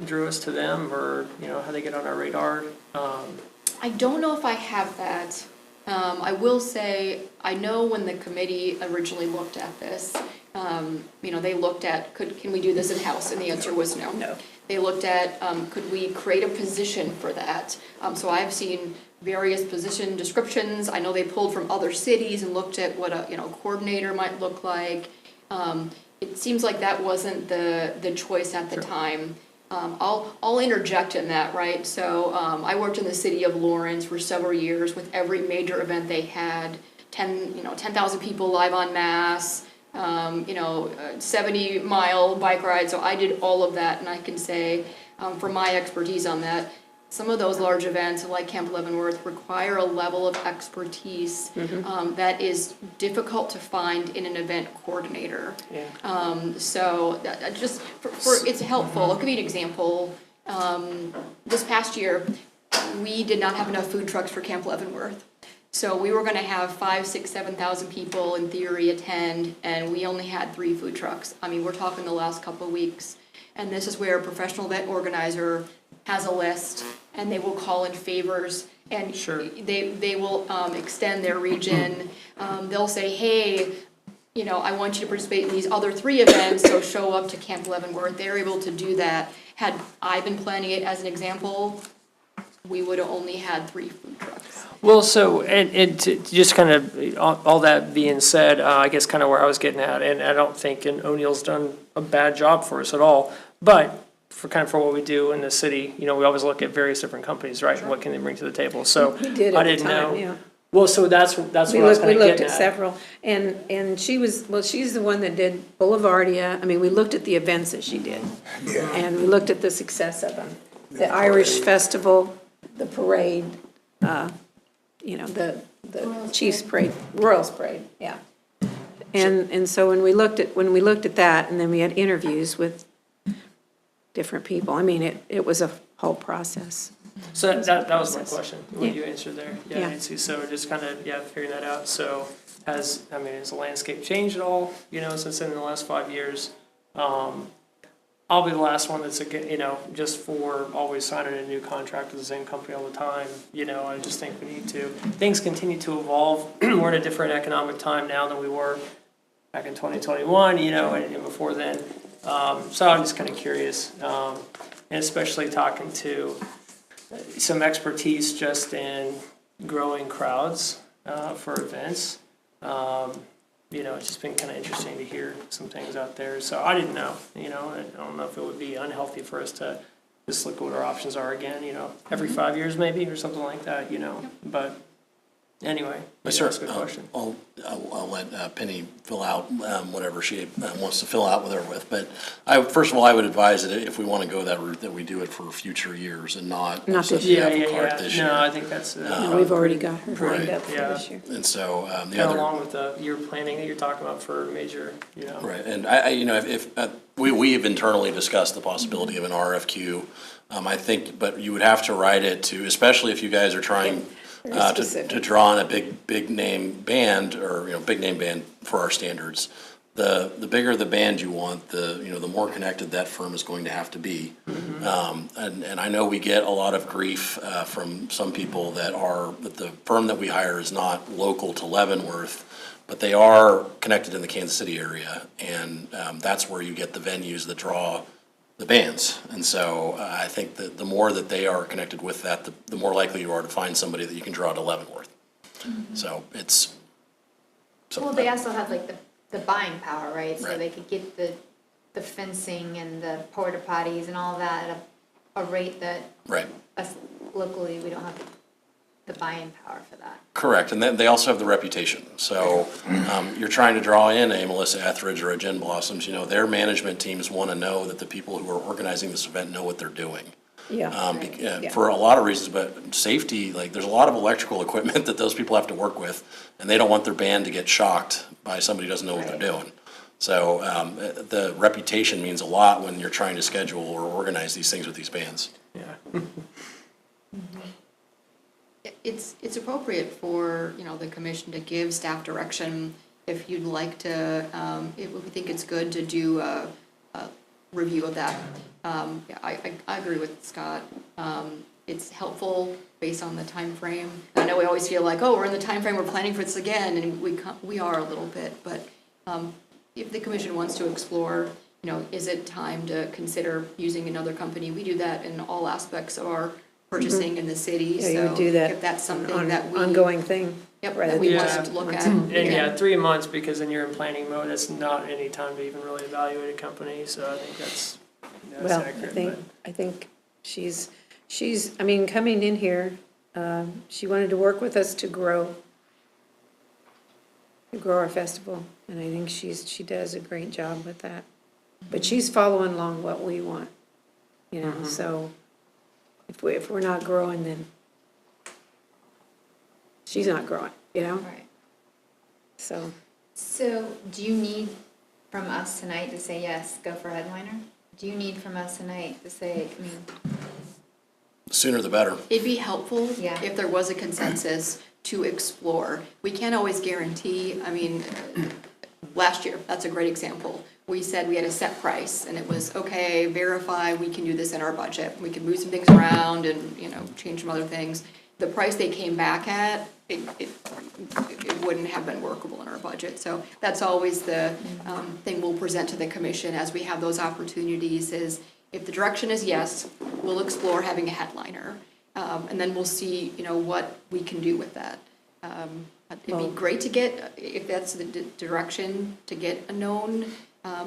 drew us to them, or, how they get on our radar? I don't know if I have that. I will say, I know when the committee originally looked at this, they looked at, can we do this in-house? And the answer was no. No. They looked at, could we create a position for that? So I've seen various position descriptions. I know they pulled from other cities and looked at what a, coordinator might look like. It seems like that wasn't the choice at the time. I'll interject in that, right? So I worked in the city of Lawrence for several years with every major event they had, 10,000 people live en masse, 70-mile bike ride. So I did all of that, and I can say, from my expertise on that, some of those large events like Camp Leavenworth require a level of expertise that is difficult to find in an event coordinator. Yeah. So just it's helpful. I'll give you an example. This past year, we did not have enough food trucks for Camp Leavenworth. So we were gonna have 5,000, 6,000, 7,000 people in theory attend, and we only had 3 food trucks. I mean, we're talking the last couple of weeks. And this is where a professional event organizer has a list, and they will call in favors, and Sure. they will extend their region. They'll say, hey, I want you to participate in these other 3 events, so show up to Camp Leavenworth. They're able to do that. Had I been planning it as an example, we would have only had 3 food trucks. Well, so, and to just kind of, all that being said, I guess kind of where I was getting at, and I don't think O'Neill's done a bad job for us at all, but for what we do in the city, we always look at various different companies, right? What can they bring to the table? So We did I at the didn't time, know. yeah. Well, so that's what I was We kind looked, of we looked getting at at. several, and she's the one that did Boulevardia. I mean, we looked at the events that she did. Yeah. And we looked at the success of them. The Irish Festival, the parade, the Chiefs Parade, Royals Parade, yeah. And so when we looked at that, and then we had interviews with different people, I mean, it was a whole process. So that was my question, what Yeah. you answered there. Yeah. Yeah, Nancy, so just kind of, figuring that out. So has the landscape changed at all, since in the last 5 years? I'll be the last one that's, just for always signing a new contract with the same company all the time. I just think we need to, things continue to evolve. We're in a different economic time now than we were back in 2021, and before then. So I'm just kind of curious, and especially talking to some expertise just in growing crowds for events. It's just been kind of interesting to hear some things out there. So I didn't know, I don't know if it would be unhealthy for us to just look at what our options are again, every 5 years maybe or something like that, but anyway, Yes, that's sir. a good question. I'll let Penny fill out whatever she wants to fill out with. But first of all, I would advise that if we want to go that route, that we do it for future years and not Not this set Yeah, the cart this year. No, I think that's. No, we've already got her lined up for Yeah. this year. And so the Kind of other. along with the year planning that you're talking about for major, Right, and if we have internally discussed the possibility of an RFQ, I think, but you would have to write it to, especially if you guys are trying Very to specific. draw in a big name band, or, big name band for our standards. The bigger the band you want, the more connected that firm is going to have to be. And I know we get a lot of grief from some people that the firm that we hire is not local to Leavenworth, but they are connected in the Kansas City area, and that's where you get the venues that draw the bands. And so I think that the more that they are connected with that, the more likely you are to find somebody that you can draw to Leavenworth. So it's. Well, they also have like the buying power, right? So Right. they could get the fencing and the porta potties and all that at a rate that Right. us locally, we don't have the buying power for that. Correct, and then they also have the reputation. So you're trying to draw in a Melissa Etheridge or a Jen Blossoms, their management teams want to know that the people who are organizing this event know what they're doing. Yeah. Yeah. For a lot of reasons, but safety, like, there's a lot of electrical equipment that those people have to work with, and they don't want their band to get shocked by somebody who doesn't know what they're doing. So the reputation means a lot when you're trying to schedule or organize these things with these bands. yeah. It's appropriate for, the commission to give staff direction if you'd like to, if we think it's good to do a review of that. Yeah, I agree with Scott. It's helpful based on the time frame. I know we always feel like, we're in the time frame, we're planning for this again, and we are a little bit, but if the commission wants to explore, is it time to consider using another company? We do that in all aspects of our purchasing in the city, Yeah, you would so do that. if that's something on- that we. Ongoing thing. Yep, rather that we than want just to look once at. a- And yeah, 3 months, because then you're in planning mode, that's not any time to even really evaluate a company, so I think that's Well, accurate. I think she's, coming in here, she wanted to work with us to grow our festival, and I think she does a great job with that. But she's following along what we want, so if we're not growing, then she's not growing, Right. so. So do you need from us tonight to say, yes, go for headliner? Do you need from us tonight to say, The sooner the better. It'd be helpful Yeah. if there was a consensus to explore. We can't always guarantee, last year, that's a great example. We said we had a set price, and it was, okay, verify, we can do this in our budget. We can move some things around and, change some other things. The price they came back at, it wouldn't have been workable in our budget. So that's always the thing we'll present to the commission as we have those opportunities is, if the direction is yes, we'll explore having a headliner. And then we'll see, what we can do with that. It'd be great to get, if that's the direction, to get a known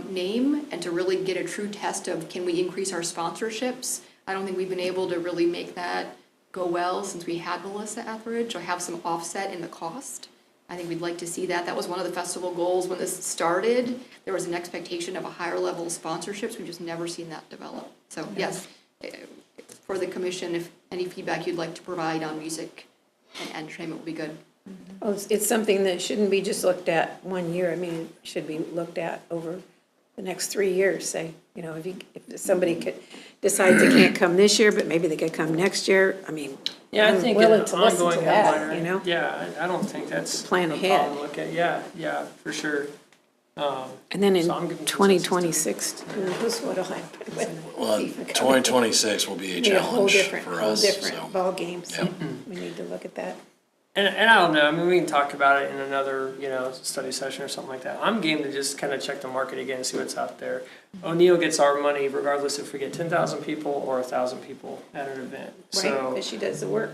name and to really get a true test of, can we increase our sponsorships? I don't think we've been able to really make that go well since we had Melissa Etheridge, or have some offset in the cost. I think we'd like to see that. That was one of the festival goals when this started. There was an expectation of a higher level of sponsorships. We've just never seen that develop. So yes, for the commission, if any feedback you'd like to provide on music and entertainment would be good. Oh, it's something that shouldn't be just looked at 1 year. It should be looked at over the next 3 years, say. If somebody decides they can't come this year, but maybe they could come next year, Yeah, I I'm think willing an to listen ongoing to that, headliner, yeah, I don't think that's. Plan a ahead. problem to look at. Yeah, for sure. And then in So I'm giving 2026, who knows what'll happen with Well, FIFA coming. 2026 will be a Be a whole challenge different, for whole us, so. different ballgame, so we need to look at that. And I don't know, I mean, we can talk about it in another, study session or something like that. I'm game to just kind of check the market again and see what's out there. O'Neill gets our money regardless if we get 10,000 people or 1,000 people at an event. Right, So, because she does the work.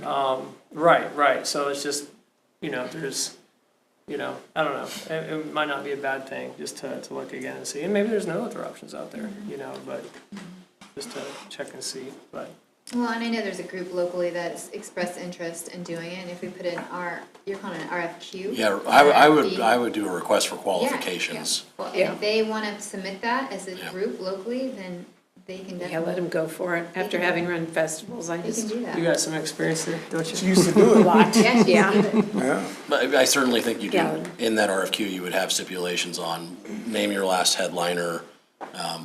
right. So it's just, there's, I don't know. It might not be a bad thing just to look again and see. And maybe there's no other options out there, but just to check and see, but. Well, and I know there's a group locally that's expressed interest in doing it, and if we put in you're calling it an RFQ? Yeah, I RFP. would do a request for Yeah, qualifications. Well, Yeah. if they want to submit that as a Yeah. group locally, then they can Yeah, let definitely, them go for it. After having run festivals, I they can just, do that. You got some experience there, don't She you? used to do it. Yeah, she Yeah. can do it. Yeah. But I certainly think you Yeah. do, in that RFQ, you would have stipulations on name your last headliner,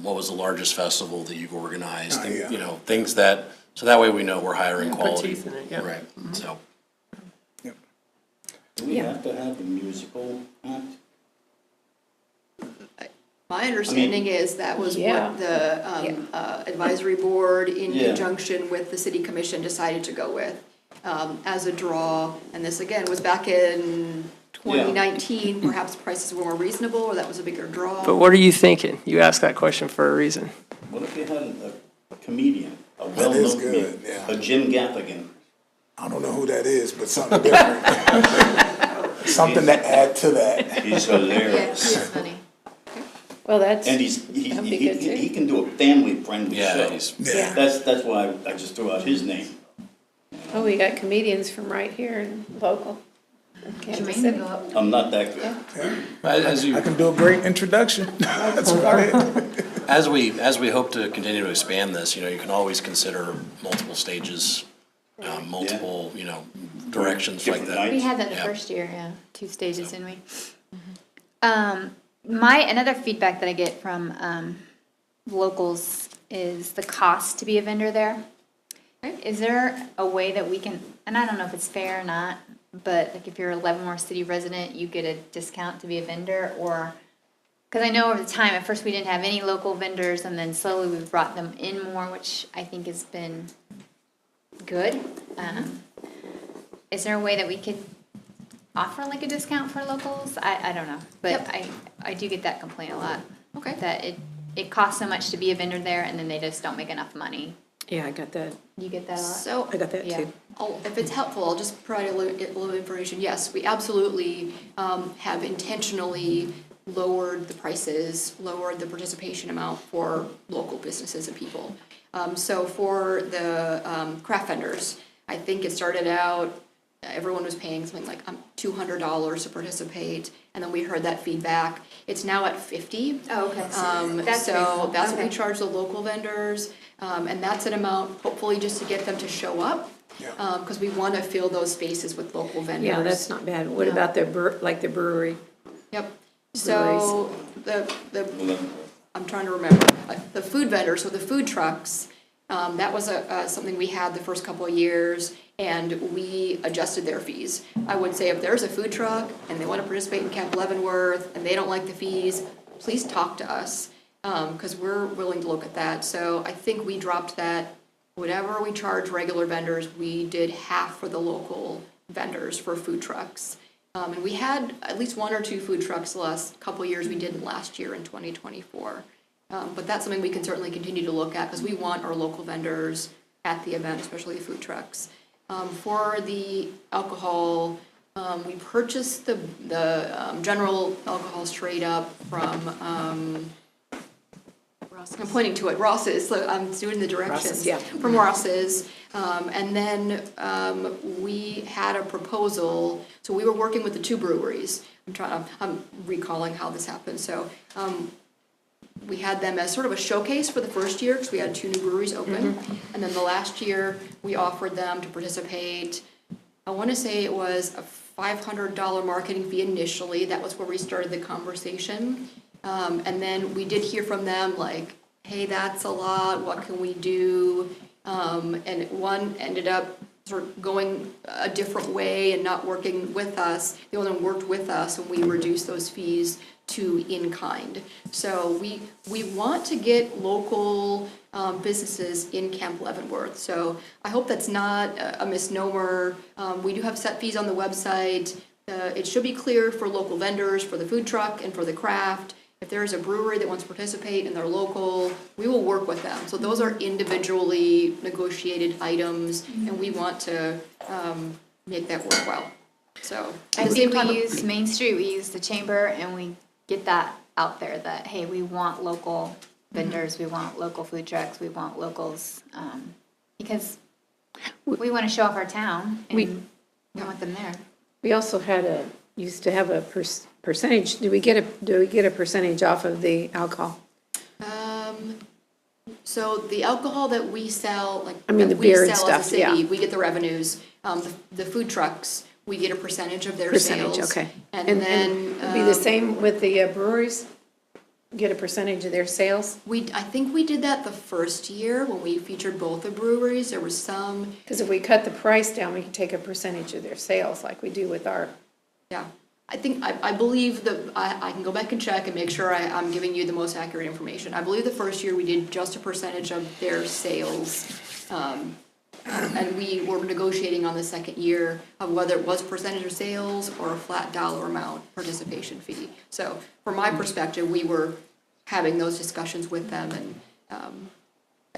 what was the largest festival that you've organized, Oh, yeah. things that, so that way we know we're hiring Put quality. teeth in it, yeah. Right, so. Do we Yeah. have to have a musical act? My understanding is that was Yeah. what the advisory board in Yeah. conjunction with the city commission decided to go with as a draw. And this again was back in 2019, perhaps prices were more reasonable or that was a bigger draw. But what are you thinking? You asked that question for a reason. What if you had a comedian, a That is well-known good, comedian, yeah. a Jim Gaffigan? I don't know who that is, but something different. Something to add to that. He's Yeah, hilarious. she is funny. well, that's, And that'd be good he too. can do a family-friendly Yeah, show. he's- Yeah. That's why I just threw out his name. Oh, we got comedians from right here in local, in Kansas Jermaine City. will go up. I'm not that good. As you, I can do a great introduction. That's about it. as we hope to continue to expand this, you can always consider multiple stages, multiple, directions like Different that. nights. We had that the Yeah. first year, yeah, 2 stages, didn't we? Another feedback that I get from locals is the cost to be a vendor there. Is there a way that we can, and I don't know if it's fair or not, but like if you're a Leavenworth City resident, you get a discount to be a vendor, or, because I know over the time, at first we didn't have any local vendors, and then slowly we've brought them in more, which I think has been good. Is there a way that we could offer like a discount for locals? I don't know, but Yep. I do get that complaint a lot. Okay. That it costs so much to be a vendor there, and then they just don't make enough money. Yeah, I got that. You get that a lot? So I got that Yeah. too. If it's helpful, I'll just provide a little information. Yes, we absolutely have intentionally lowered the prices, lowered the participation amount for local businesses and people. So for the craft vendors, I think it started out, everyone was paying something like $200 to participate, and then we heard that feedback. It's now at $50. Oh, okay. That's reasonable. what we Okay. charge the local vendors, and that's an amount hopefully just to get them to show up. Yeah. Because we want to fill those spaces with local vendors. Yeah, that's not bad. What about the like the brewery? Yep. So the, Well, then, I'm trying to remember, the food vendors, so the food trucks, that was something we had the first couple of years, and we adjusted their fees. I would say if there's a food truck and they want to participate in Camp Leavenworth and they don't like the fees, please talk to us, because we're willing to look at that. So I think we dropped that, whatever we charge regular vendors, we did half for the local vendors for food trucks. And we had at least 1 or 2 food trucks the last couple of years. We didn't last year in 2024. But that's something we can certainly continue to look at because we want our local vendors at the event, especially the food trucks. For the alcohol, we purchased the general alcohol straight up from, I'm pointing to it, Ross's, so I'm doing the directions. Ross's, yeah. From Ross's. And then we had a proposal, so we were working with the 2 breweries. I'm recalling how this happened. So we had them as sort of a showcase for the first year because we had 2 new breweries open. And then the last year, we offered them to participate. I want to say it was a $500 marketing fee initially. That was where we started the conversation. And then we did hear from them like, hey, that's a lot, what can we do? And one ended up sort of going a different way and not working with us. They only worked with us when we reduced those fees to in-kind. So we want to get local businesses in Camp Leavenworth. So I hope that's not a misnomer. We do have set fees on the website. It should be clear for local vendors, for the food truck and for the craft. If there is a brewery that wants to participate and they're local, we will work with them. So those are individually negotiated items, and we want to make that work well. So I at the think same time, we use Main Street, we use the chamber, and we get that out there that, hey, we want local vendors, we want local food trucks, we want locals, because we want to show off our town, and we want them there. We also used to have a percentage, do we get a percentage off of the alcohol? So the alcohol that we sell, like I mean, that the we beer and sell as a stuff, yeah. city, we get the revenues. The food trucks, we get a percentage of their Percentage, sales. okay. And And then it'd be the same with the breweries? Get a percentage of their sales? I think we did that the first year when we featured both the breweries. There was some, Because if we cut the price down, we can take a percentage of their sales like we do with our, yeah. I believe that, I can go back and check and make sure I'm giving you the most accurate information. I believe the first year we did just a percentage of their sales. And we were negotiating on the second year of whether it was percentage of sales or a flat dollar amount participation fee. So from my perspective, we were having those discussions with them, and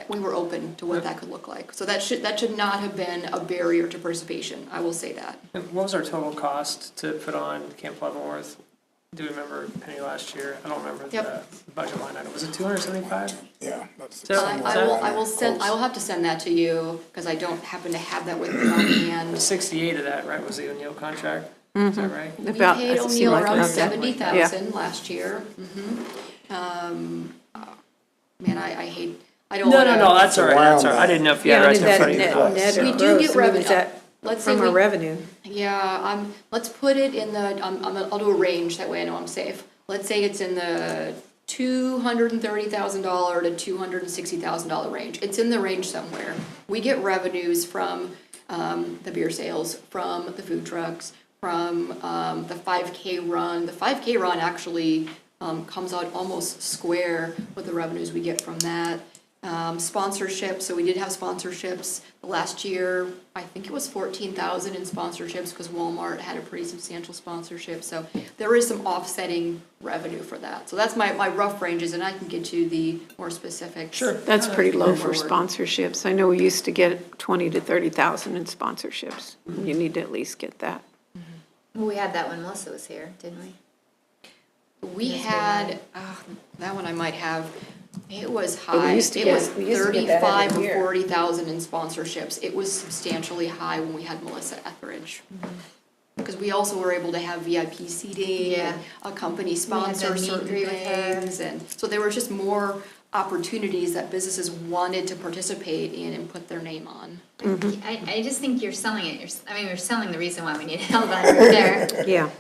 we were open to what that could look like. So that should not have been a barrier to participation, I will say that. And what was our total cost to put on Camp Leavenworth? Do you remember Penny last year? I don't remember the Yep. budget line item. Was it 275? Yeah. That's So- I will have to send that to you, because I don't happen to have that with me on hand. 68 of that, right, was the O'Neill contract? Is that right? We about, paid that seemed O'Neill like around about that. 70,000 last year. Man, I hate, I don't No, wanna. that's all right, that's all right. I didn't know if you had yeah, it and right is there in that front of you. net or We do gross? get I mean, revenue. is that Let's say from our we- revenue? Yeah, let's put it in the, I'll do a range, that way I know I'm safe. Let's say it's in the $230,000 to $260,000 range. It's in the range somewhere. We get revenues from the beer sales, from the food trucks, from the 5K run. The 5K run actually comes out almost square with the revenues we get from that. Sponsorships, so we did have sponsorships. Last year, I think it was 14,000 in sponsorships, because Walmart had a pretty substantial sponsorship. So there is some offsetting revenue for that. So that's my rough ranges, and I can get you the more specifics. Sure. That's pretty low for forward. sponsorships. I know we used to get 20 to 30,000 in sponsorships. You need to at least get that. Well, we had that when Melissa was here, didn't we? We had, that one I might have, it was high. used to It get- was we used to get that 35 every or year. 40,000 in sponsorships. It was substantially high when we had Melissa Etheridge. Because we also were able to have VIP seating, Yeah. and a company We had sponsor the meet and certain greet with her. things, and so there were just more opportunities that businesses wanted to participate in and put their name on. I just think you're selling it, you're selling the reason why we need a headliner there. Yeah.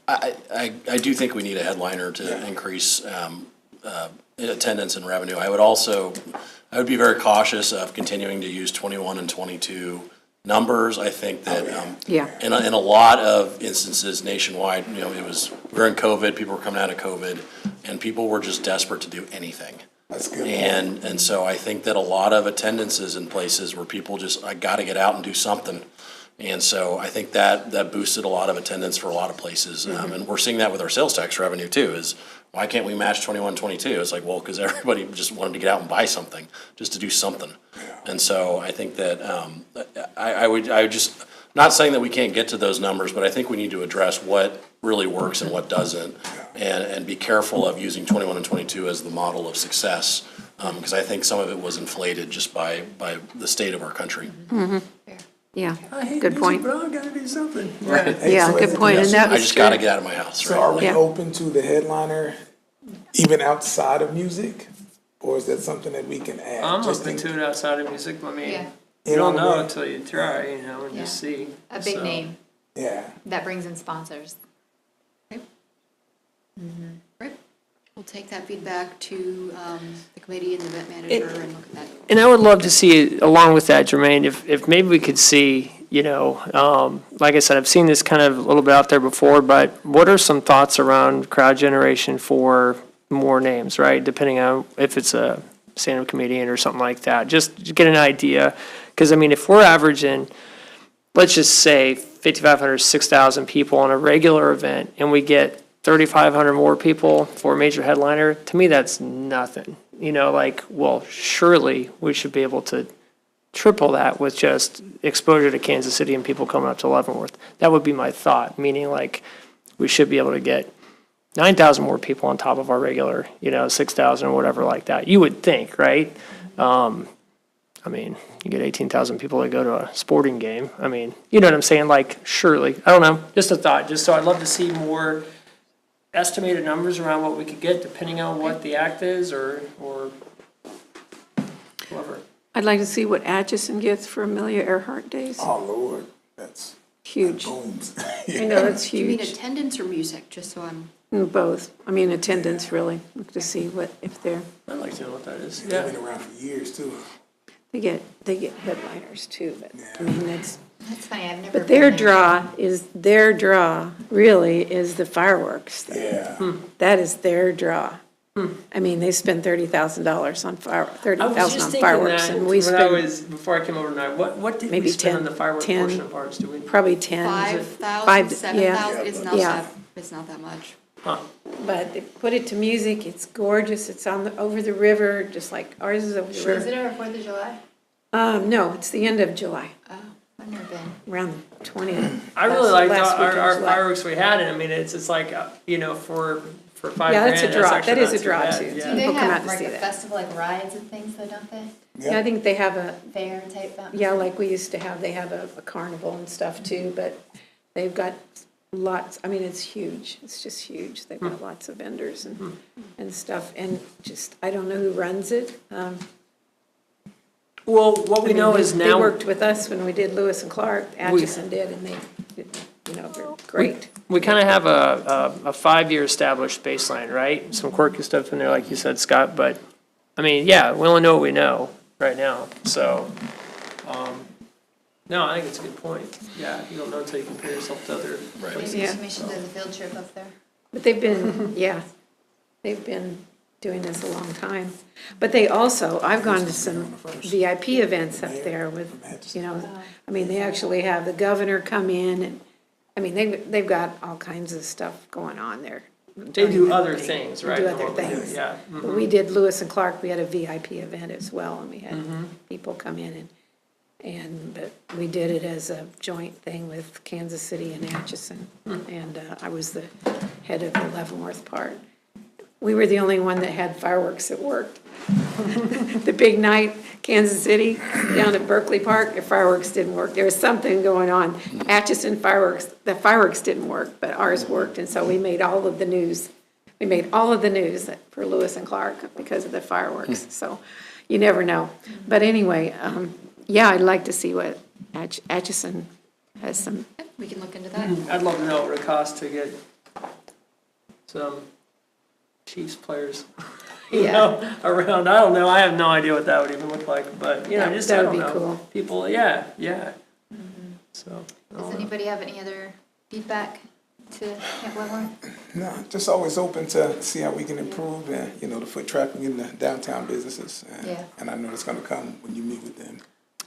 I do think we need a headliner to increase attendance and revenue. I would be very cautious of continuing to use 21 and 22 numbers. I think that Yeah. in a lot of instances nationwide, we're in COVID, people were coming out of COVID, and people were just desperate to do anything. That's good. And so I think that a lot of attendances in places where people just, I gotta get out and do something. And so I think that boosted a lot of attendance for a lot of places. And we're seeing that with our sales tax revenue too, is why can't we match 21, 22? It's like, well, because everybody just wanted to get out and buy something, just to do something. And so I think that, I would just, not saying that we can't get to those numbers, but I think we need to address what really works and what doesn't. And be careful of using 21 and 22 as the model of success. Because I think some of it was inflated just by the state of our country. Yeah, I hate good music, point. but I gotta do something. Hey, Yeah, so good as- point. And that I was just gotta true. get out of my house, So are right? we Yeah. open to the headliner even outside of music? Or is that something that we can add? I'm Just open in- to it outside of music, I mean, Yeah. you don't what I know mean? until you try, and just see. A big So, name Yeah. that brings in sponsors. Right. We'll take that feedback to the committee and the event manager and look at that. And I would love to see, along with that, Jermaine, if maybe we could see Like I said, I've seen this kind of a little bit out there before, but what are some thoughts around crowd generation for more names, right? Depending on if it's a stand-up comedian or something like that, just to get an idea. Because, I mean, if we're averaging, let's just say 5,500, 6,000 people on a regular event, and we get 3,500 more people for a major headliner, to me, that's nothing. Well, surely we should be able to triple that with just exposure to Kansas City and people coming up to Leavenworth. That would be my thought, meaning like we should be able to get 9,000 more people on top of our regular, 6,000 or whatever like that. You would think, right? I mean, you get 18,000 people that go to a sporting game. I mean, you know what I'm saying? Like, surely, I don't know, just a thought. Just so I'd love to see more estimated numbers around what we could get depending on what the act is or whoever. I'd like to see what Atchison gets for Amelia Earhart Days. Oh, Lord, that's Huge. booms. I know, it's Do you mean huge. attendance or music, just so I'm, Both. I mean, attendance, really, to see if they're, I'd like to know what that is. They've Yeah. been around for years, too. they get headliners too, but, I mean, that's, That's funny, I've never but their been there. their draw really is the fireworks. Yeah. That is their draw. I mean, they spend $30,000 on I was $30,000 just on thinking fireworks, that and we before I came over tonight, what did we Maybe spend on 10 the firework 10 portion of ours? Do we? probably 10. 5,000, 7,000, yeah. it's not that much. Huh. But they put it to music, it's gorgeous, it's over the river, just like ours is over the Is river. it our 4th of July? No, it's the end of July, Oh, I've never been. around the 20th. I really liked last week of our July. fireworks we had, and I mean, it's like, for $5 Yeah, that's a grand, draw. actually That is not a draw, bad. too. Yeah. Do People they come out have to like see a that. festival, like rides and things though, don't they? Yeah, I think they have a, Fair type of? yeah, like we used to have, they have a carnival and stuff too, but they've got lots, I mean, it's huge, it's just huge. They've got lots of vendors and stuff, and just, I don't know who runs it. Well, what we know is They now, worked with us when we did Lewis and Clark, Atchison did, and they, they're great. we kind of have a 5-year established baseline, right? Some quirky stuff in there, like you said, Scott, but, I mean, yeah, we only know what we know right now, so, no, I think it's a good point. Yeah, you don't know until you compare yourself to other places. Maybe Yeah. the commission does a field trip up there. But they've been, yeah, they've been doing this a long time. But they also, I've gone to some VIP events up there with, I mean, they actually have the governor come in and, I mean, they've got all kinds of stuff going on there. They do other things, right? Do than other what we do, things. Yeah. But we did Lewis and Clark, we had a VIP event as well, and we had people come in but we did it as a joint thing with Kansas City and Atchison. And I was the head of the Leavenworth part. We were the only one that had fireworks that worked. The big night, Kansas City, down at Berkeley Park, the fireworks didn't work. There was something going on. Atchison fireworks, the fireworks didn't work, but ours worked, and so we made all of the news. We made all of the news for Lewis and Clark because of the fireworks, so you never know. But anyway, yeah, I'd like to see what Atchison has some, We can look into that. I'd love to know what it would cost to get some Chiefs players, around. I don't know. I have no idea what that would even look like, but, That- just, that I would don't be know. cool. People, yeah. So. I Does don't know. anybody have any other feedback to Camp Leavenworth? No, just always open to see how we can improve and, the foot traffic in the downtown businesses. Yeah. And I know it's gonna come when you meet with them.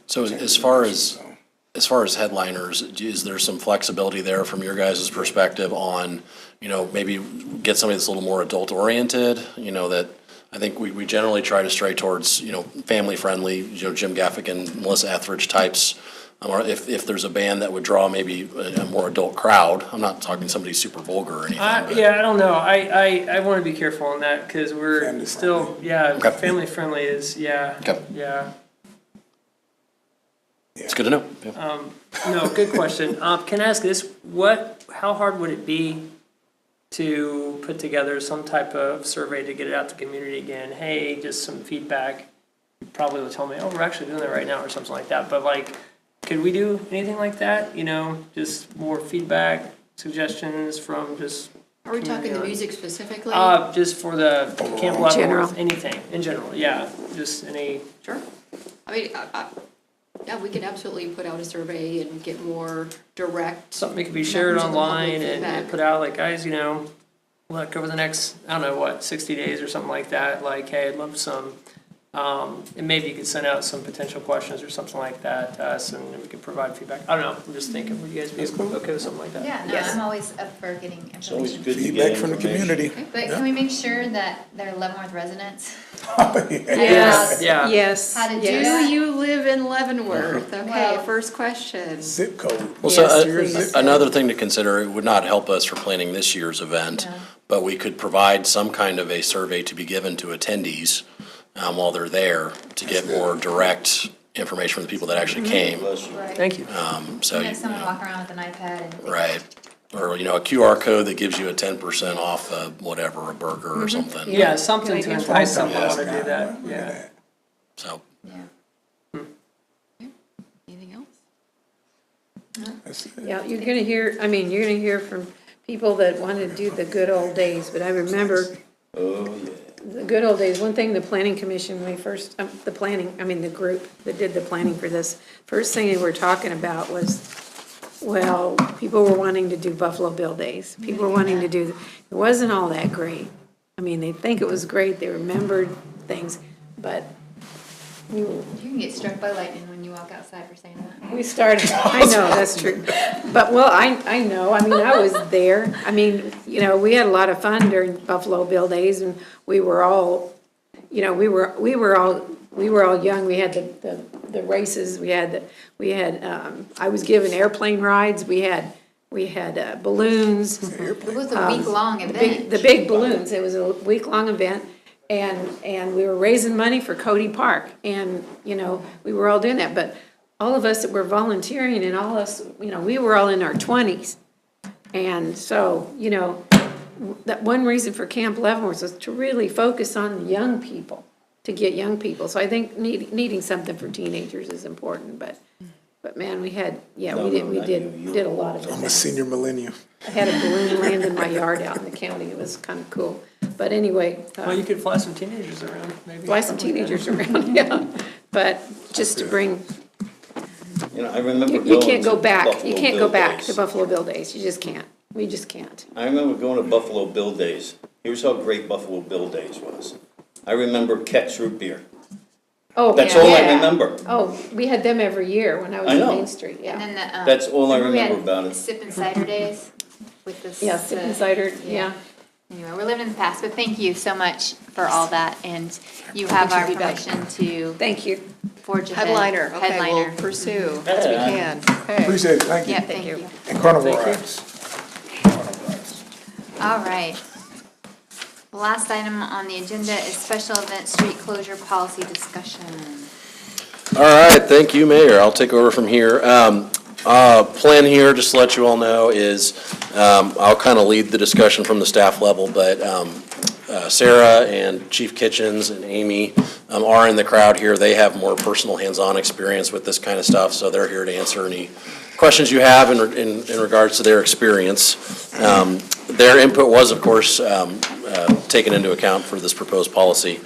So as far as headliners, is there some flexibility there from your guys' perspective on, maybe get somebody that's a little more adult oriented, that I think we generally try to stray towards, family friendly, Jim Gaffigan, Melissa Etheridge types. Or if there's a band that would draw maybe a more adult crowd, I'm not talking somebody super vulgar or anything. but- Yeah, I don't know. I want to be careful on that because we're Family still, Okay. family friendly is, Okay. yeah. It's good to know. Yeah. No, good question. Can I ask this? How hard would it be to put together some type of survey to get it out to the community again? Hey, just some feedback. You probably would tell me, oh, we're actually doing that right now or something like that. But like, could we do anything like that? Just more feedback, suggestions from just. Are we talking the community? music specifically? Just for the Camp General. Leavenworth, anything, in general, yeah, just any. Sure. I mean, Yeah, we could absolutely put out a survey and get more direct. Something that could be shared members of the public online and feedback. put out like, guys, look, over the next, I don't know, what, 60 days or something like that, like, hey, I'd love some, and maybe you could send out some potential questions or something like that to us, and we could provide feedback. I don't know, I'm just thinking, would you guys be okay with something like that? Yeah, no, Yes. I'm always up for getting It's always information. good to Feedback get from the information. community. But can we make sure that they're Leavenworth residents? Yes, Yeah. yes. How to do Do yes. you live in Leavenworth? Okay, Well- first question. Zip code. Well, so Yes, please. another thing to consider, it would not help us for planning this year's event, No. but we could provide some kind of a survey to be given to attendees while they're there to get more direct information from the people that actually came. Bless you. Right. Thank you. So, Have someone walk around with an iPad and. right. Or, a QR code that gives you a 10% off whatever, a burger or something. Yeah, something to Maybe entice something. someone to do that, yeah. So, Yeah. Anything else? That's it. Yeah, you're gonna hear from people that want to do the good old days, but I remember Oh, yeah. the good old days. One thing, the planning commission, when we first, the group that did the planning for this, first thing they were talking about was, well, people were wanting to do Buffalo Bill Days. People were wanting to do, it wasn't all that great. I mean, they think it was great, they remembered things, but we were, You can get struck by lightning when you walk outside for saying that. we started, I know, that's true. But, well, I know, I mean, I was there. I mean, we had a lot of fun during Buffalo Bill Days, and we were all, we were all young. We had the races, I was given airplane rides, we had balloons. It was a week-long event. The big balloons, it was a week-long event, and we were raising money for Cody Park, and, we were all doing that, but all of us that were volunteering and all us, we were all in our 20s. And so, that one reason for Camp Leavenworth was to really focus on young people, to get young people. So I think needing something for teenagers is important, but man, we had, we did a lot of it. I'm a senior millennium. I had a balloon land in my yard out in the county, it was kind of cool. But anyway, Well, you could fly some teenagers around, maybe. fly some teenagers around, yeah. But just to bring, I remember you going can't go to back, Buffalo you can't Bill go back Days. to Buffalo Bill Days, you just can't. We just can't. I remember going to Buffalo Bill Days. Here's how great Buffalo Bill Days was. I remember Keck's Root Beer. Oh, That's all I yeah. remember. Oh, we had them every year when I was I on know. Main Street, yeah. And then the, That's all I remember we remember had about it. Sip and cider days with this. Yeah, sip and cider, yeah. Anyway, we're living in the past, but thank you so much for all that, and you have our permission to Thank you. forge ahead. Headliner, okay, we'll Headliner. pursue as we can. Okay. Appreciate it, thank you. Yeah, thank you. And carnival Thank you. rides. All right. The last item on the agenda is special event street closure policy discussion. all right, thank you, Mayor. I'll take over from here. Plan here, just to let you all know, is I'll kind of lead the discussion from the staff level, but Sarah and Chief Kitchens and Amy are in the crowd here. They have more personal hands-on experience with this kind of stuff, so they're here to answer any questions you have in regards to their experience. Their input was, of course, taken into account for this proposed policy.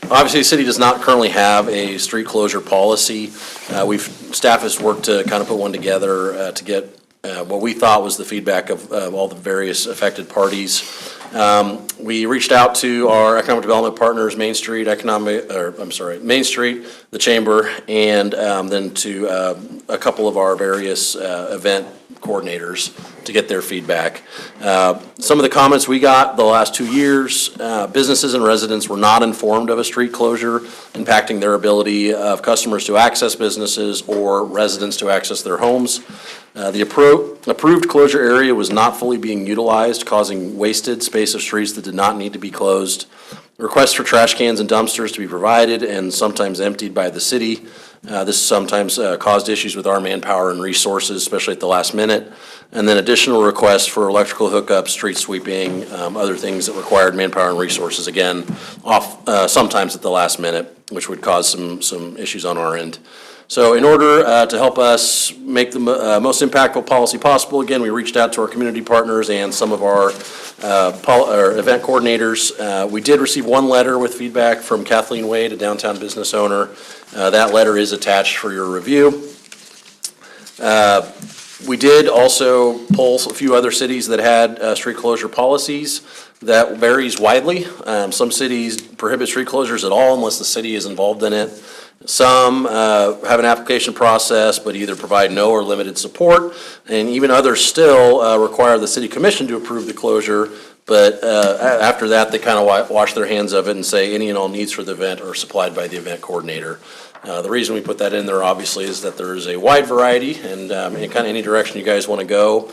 Obviously, the city does not currently have a street closure policy. Staff has worked to kind of put one together to get what we thought was the feedback of all the various affected parties. We reached out to our economic development partners, Main Street, Main Street, the Chamber, and then to a couple of our various event coordinators to get their feedback. Some of the comments we got the last 2 years, businesses and residents were not informed of a street closure impacting their ability of customers to access businesses or residents to access their homes. The approved closure area was not fully being utilized, causing wasted space of streets that did not need to be closed. Requests for trash cans and dumpsters to be provided and sometimes emptied by the city. This sometimes caused issues with our manpower and resources, especially at the last minute. And then additional requests for electrical hookups, street sweeping, other things that required manpower and resources, again, sometimes at the last minute. which would cause some issues on our end. So in order to help us make the most impactful policy possible, again, we reached out to our community partners and some of our event coordinators. We did receive one letter with feedback from Kathleen Wade, a downtown business owner. That letter is attached for your review. We did also poll a few other cities that had street closure policies. That varies widely. Some cities prohibit street closures at all unless the city is involved in it. Some have an application process, but either provide no or limited support. And even others still require the city commission to approve the closure. But after that, they kind of wash their hands of it and say any and all needs for the event are supplied by the event coordinator. The reason we put that in there, obviously, is that there is a wide variety, and in kind of any direction you guys want to go,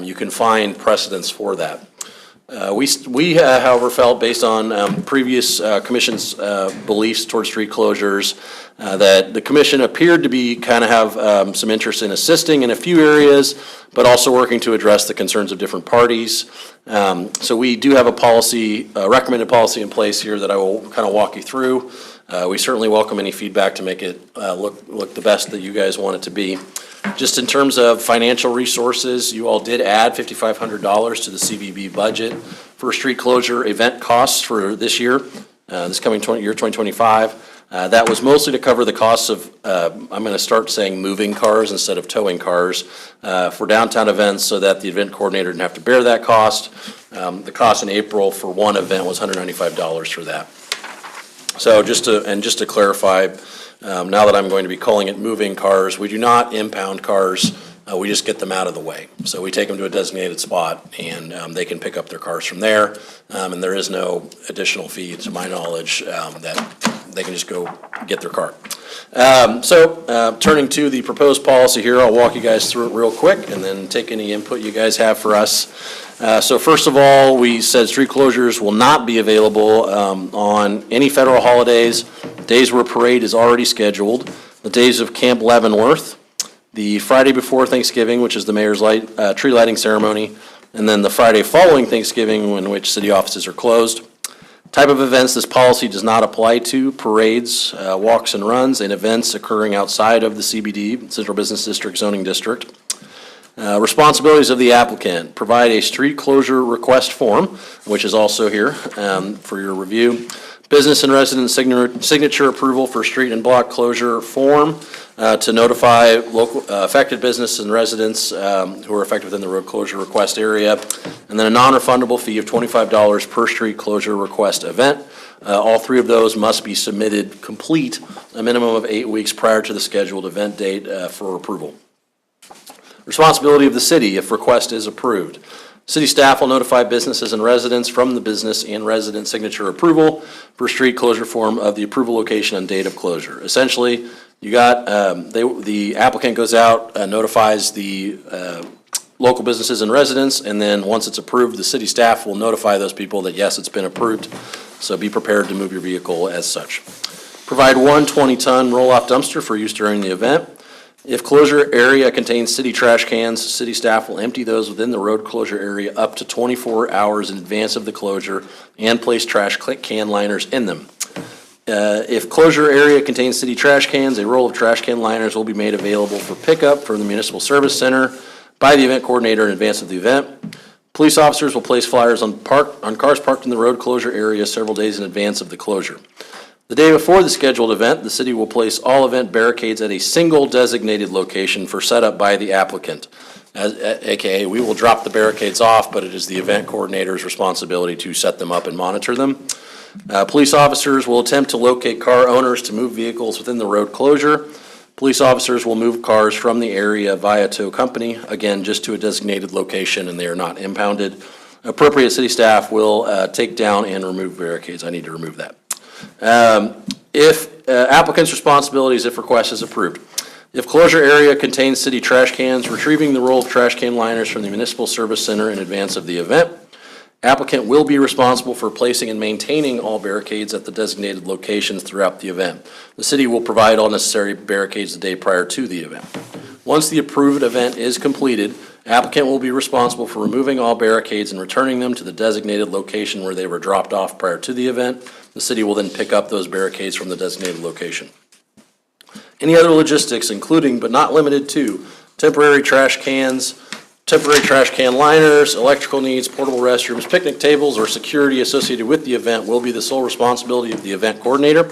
you can find precedents for that. We however, felt based on previous commission's beliefs towards street closures, that the commission appeared to be kind of have some interest in assisting in a few areas, but also working to address the concerns of different parties. So we do have a policy, a recommended policy in place here that I will kind of walk you through. We certainly welcome any feedback to make it look the best that you guys want it to be. Just in terms of financial resources, you all did add $5,500 to the CVB budget for street closure event costs for this year, this coming year 2025. That was mostly to cover the costs of, I'm going to start saying moving cars instead of towing cars for downtown events so that the event coordinator didn't have to bear that cost. The cost in April for one event was $195 for that. So just to clarify, now that I'm going to be calling it moving cars, we do not impound cars. We just get them out of the way. So we take them to a designated spot and they can pick up their cars from there. And there is no additional fee, to my knowledge, that they can just go get their car. Turning to the proposed policy here, I'll walk you guys through it real quick and then take any input you guys have for us. So first of all, we said street closures will not be available on any federal holidays, days where a parade is already scheduled, the days of Camp Leavenworth, the Friday before Thanksgiving, which is the mayor's tree lighting ceremony, and then the Friday following Thanksgiving, in which city offices are closed. Type of events this policy does not apply to: parades, walks and runs, and events occurring outside of the CBD, Central Business District zoning district. Responsibilities of the applicant: provide a street closure request form, which is also here for your review. Business and resident signature approval for street and block closure form to notify local affected business and residents who are affected within the road closure request area. And then a non-refundable fee of $25 per street closure request event. All three of those must be submitted complete a minimum of 8 weeks prior to the scheduled event date for approval. Responsibility of the city if request is approved. City staff will notify businesses and residents from the business and resident signature approval for street closure form of the approval location and date of closure. Essentially, you got, the applicant goes out, notifies the local businesses and residents, and then once it's approved, the city staff will notify those people that yes, it's been approved. So be prepared to move your vehicle as such. Provide one 20-ton roll-off dumpster for use during the event. If closure area contains city trash cans, city staff will empty those within the road closure area up to 24 hours in advance of the closure and place trash can liners in them. If closure area contains city trash cans, a roll of trash can liners will be made available for pickup from the Municipal Service Center by the event coordinator in advance of the event. Police officers will place flyers on cars parked in the road closure area several days in advance of the closure. The day before the scheduled event, the city will place all event barricades at a single designated location for setup by the applicant. AKA, we will drop the barricades off, but it is the event coordinator's responsibility to set them up and monitor them. Police officers will attempt to locate car owners to move vehicles within the road closure. Police officers will move cars from the area via tow company, again, just to a designated location, and they are not impounded. Appropriate city staff will take down and remove barricades. I need to remove that. If applicant's responsibilities if request is approved. If closure area contains city trash cans, retrieving the roll of trash can liners from the Municipal Service Center in advance of the event. Applicant will be responsible for placing and maintaining all barricades at the designated locations throughout the event. The city will provide all necessary barricades the day prior to the event. Once the approved event is completed, applicant will be responsible for removing all barricades and returning them to the designated location where they were dropped off prior to the event. The city will then pick up those barricades from the designated location. Any other logistics, including but not limited to temporary trash can liners, electrical needs, portable restrooms, picnic tables, or security associated with the event will be the sole responsibility of the event coordinator.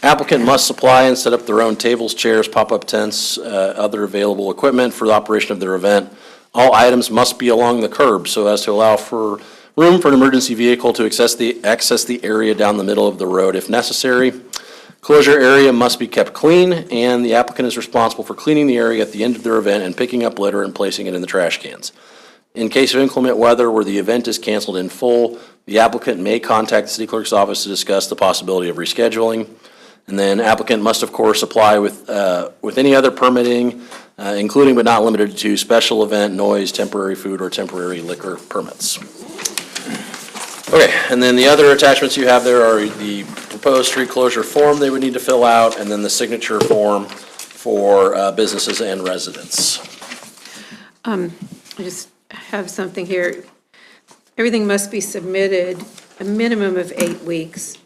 Applicant must supply and set up their own tables, chairs, pop-up tents, other available equipment for the operation of their event. All items must be along the curb so as to allow for room for an emergency vehicle to access the area down the middle of the road if necessary. Closure area must be kept clean, and the applicant is responsible for cleaning the area at the end of their event and picking up litter and placing it in the trash cans. In case of inclement weather where the event is canceled in full, the applicant may contact the city clerk's office to discuss the possibility of rescheduling. And then applicant must, of course, apply with any other permitting, including but not limited to special event, noise, temporary food, or temporary liquor permits. Okay, and then the other attachments you have there are the proposed street closure form they would need to fill out, and then the signature form for businesses and residents. I just have something here. Everything must be submitted a minimum of 8 weeks.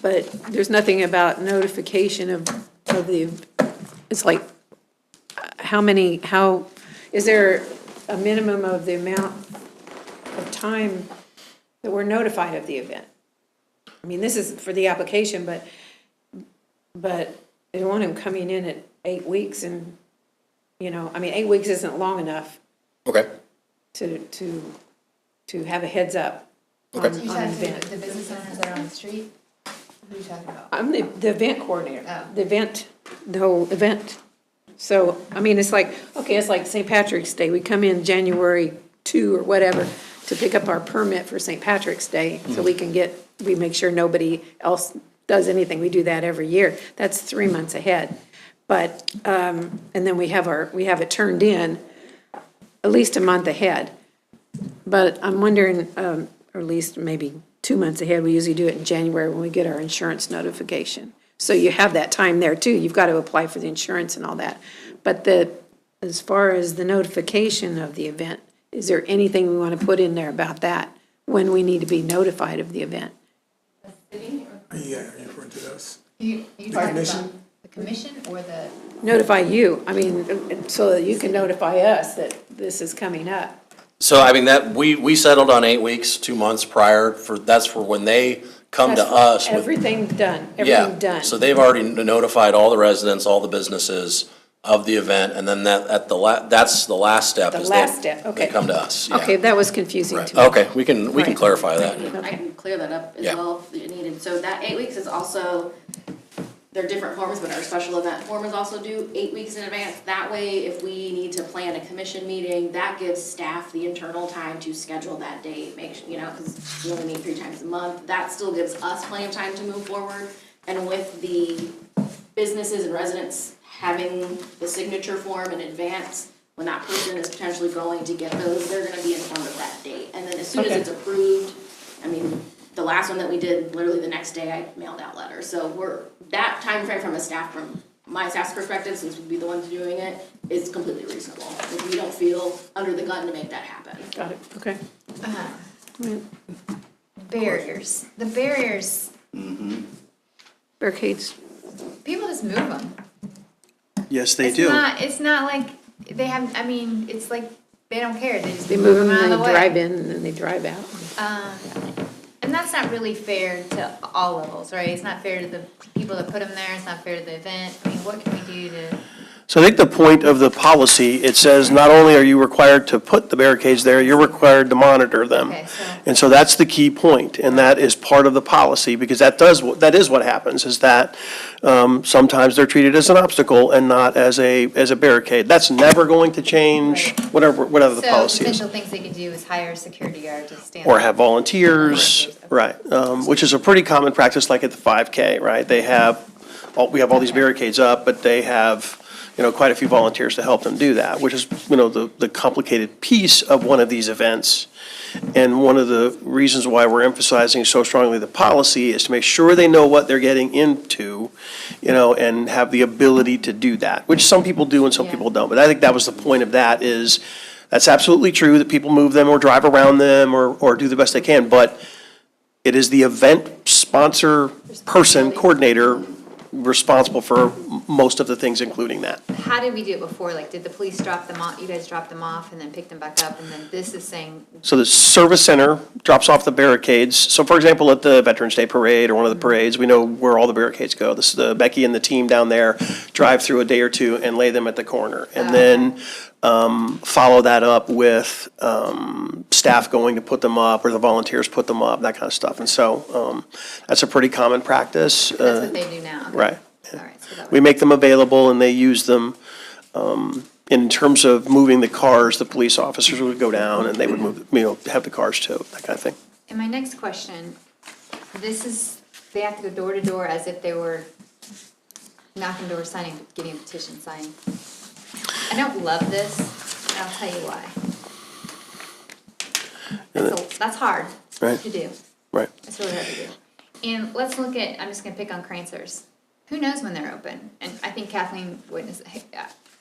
But there's nothing about notification of the, it's like, is there a minimum of the amount of time that we're notified of the event? I mean, this is for the application, but they want him coming in at 8 weeks and, 8 weeks isn't long enough Okay. to have a heads up on Okay. an You talking event. the business owners that are on the street? Who are you talking about? I'm the event coordinator, Oh. the whole event. So, it's like, okay, it's like St. Patrick's Day. We come in January 2 or whatever to pick up our permit for St. Patrick's Day. So we make sure nobody else does anything. We do that every year. That's 3 months ahead. But, and then we have it turned in at least a month ahead. But I'm wondering, or at least maybe 2 months ahead, we usually do it in January when we get our insurance notification. So you have that time there too. You've got to apply for the insurance and all that. But as far as the notification of the event, is there anything we want to put in there about that when we need to be notified of the event? Are you referring to us? You The talking commission? about the commission or the? Notify you, so that you can notify us that this is coming up. So, we settled on 8 weeks, 2 months prior that's for when they come to That's for us with. Everything done, Yeah, everything done. so they've already notified all the residents, all the businesses of the event, and then that's the last step. The is last step, okay. They come to us, yeah. Okay, that was confusing Right. to me. Okay, we can Right. clarify that. I can clear that up as Yeah. well if you needed. So that 8 weeks is also, they're different forms, but our special event form is also due 8 weeks in advance. That way, if we need to plan a commission meeting, that gives staff the internal time to schedule that date, because we only meet 3 times a month. That still gives us plenty of time to move forward. And with the businesses and residents having the signature form in advance, when that person is potentially going to get those, they're gonna be informed of that date. And then as soon as Okay. it's approved, the last one that we did, literally the next day, I mailed out letters. So that time frame from my staff's perspective, since we'd be the ones doing it, is completely reasonable. If we don't feel under the gun to make that happen. Got it, okay. Barriers. The barriers, Barricades, people just move them. Yes, they do. It's not like they have, it's like they don't care. They just they move them out of and the they way. drive in and then they drive out. And that's not really fair to all levels, right? It's not fair to the people that put them there, it's not fair to the event. What can we do to? So I think the point of the policy, it says not only are you required to put the barricades there, you're required to monitor them. Okay, so- And so that's the key point, and that is part of the policy, because that is what happens, is that sometimes they're treated as an obstacle and not as a barricade. That's never going to change, Right. whatever the policy is. So potential things they could do is hire a security guard to stand. Or have volunteers, right, which is a pretty common practice, like at the 5K, right? We have all these barricades up, but they have, quite a few volunteers to help them do that, which is, the complicated piece of one of these events. And one of the reasons why we're emphasizing so strongly the policy is to make sure they know what they're getting into, and have the ability to do that, which some people do and some Yeah. people don't. But I think that was the point of that is, that's absolutely true that people move them or drive around them or do the best they can, but it is the event sponsor person, coordinator, responsible for most of the things, including that. How did we do it before? Like, did the police drop them off, you guys drop them off and then pick them back up? And then this is saying, So the service center drops off the barricades. So for example, at the Veterans Day Parade or one of the parades, we know where all the barricades go. This is Becky and the team down there drive through a day or two and lay them at the corner. And then follow that up with staff going to put them up or the volunteers put them up, that kind of stuff. And so that's a pretty common practice. that's what they do now? Okay. Right. All right, so that We make them available and they use them. In terms of moving the cars, the police officers would go down and they would move, have the cars too, that kind of thing. And my next question, they have to go door to door as if they were knocking doors, getting a petition signed. I don't love this, and I'll tell you why. That's hard Right. to do. Right. It's really hard to do. And let's look at, I'm just gonna pick on Cransers. Who knows when they're open? And I think Kathleen witnessed,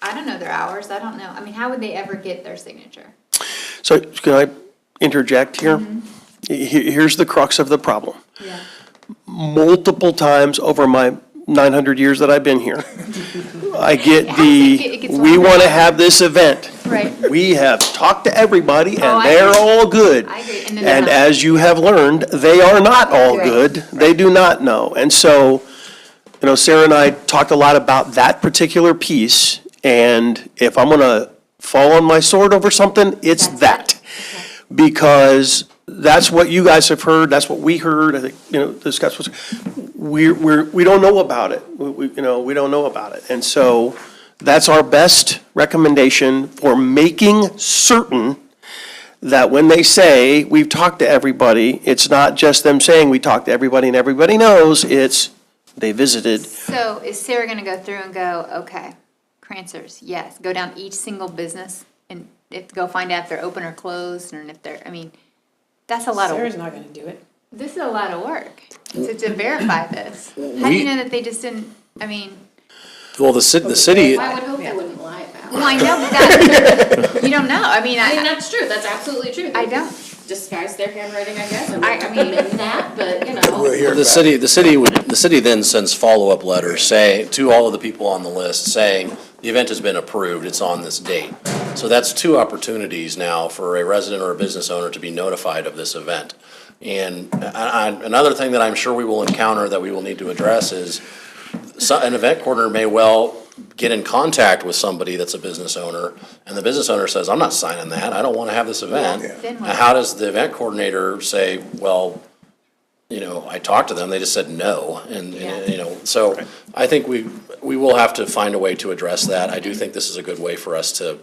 I don't know their hours, I don't know. I mean, how would they ever get their signature? So can I interject here? Here's the crux of the problem. Yeah. Multiple times over my 900 years that I've been here, I get It gets we longer. want to have this event. Right. We have talked to everybody Oh, and I they're agree. all good. I agree. And then they're And not. as you have learned, they are not all Right. good. They do not know. And so, Sarah and I talked a lot about that particular piece. And if I'm going to fall on my sword over something, it's That's it. that. Because that's what you guys have heard, that's what we heard, I think, discuss was, we don't know about it. We don't know about it. And so that's our best recommendation for making certain that when they say, we've talked to everybody, it's not just them saying we talked to everybody and everybody knows, it's they visited. So is Sarah gonna go through and go, okay, Cransers, yes, go down each single business and go find out if they're open or closed, and if they're, I mean, that's a lot of. Sarah's not gonna do it. This is a lot of work to verify this. How do you know that they just didn't, I mean, Well, the city, I would hope they wouldn't lie about well, it. I know, but that, you don't know, I mean, I mean, I that's true, that's absolutely true. I don't. Disguise their handwriting, I guess, and I I mean- mean that, but, We'll hear the back. city then sends follow-up letters to all of the people on the list saying, the event has been approved, it's on this date. So that's two opportunities now for a resident or a business owner to be notified of this event. And another thing that I'm sure we will encounter that we will need to address is an event coordinator may well get in contact with somebody that's a business owner, and the business owner says, I'm not signing that, I don't want to have this event. Then what? Now, how does the event coordinator say, well, I talked to them, they just said no, and, so I think we will have to find a way to address that. I do think this is a good way for us to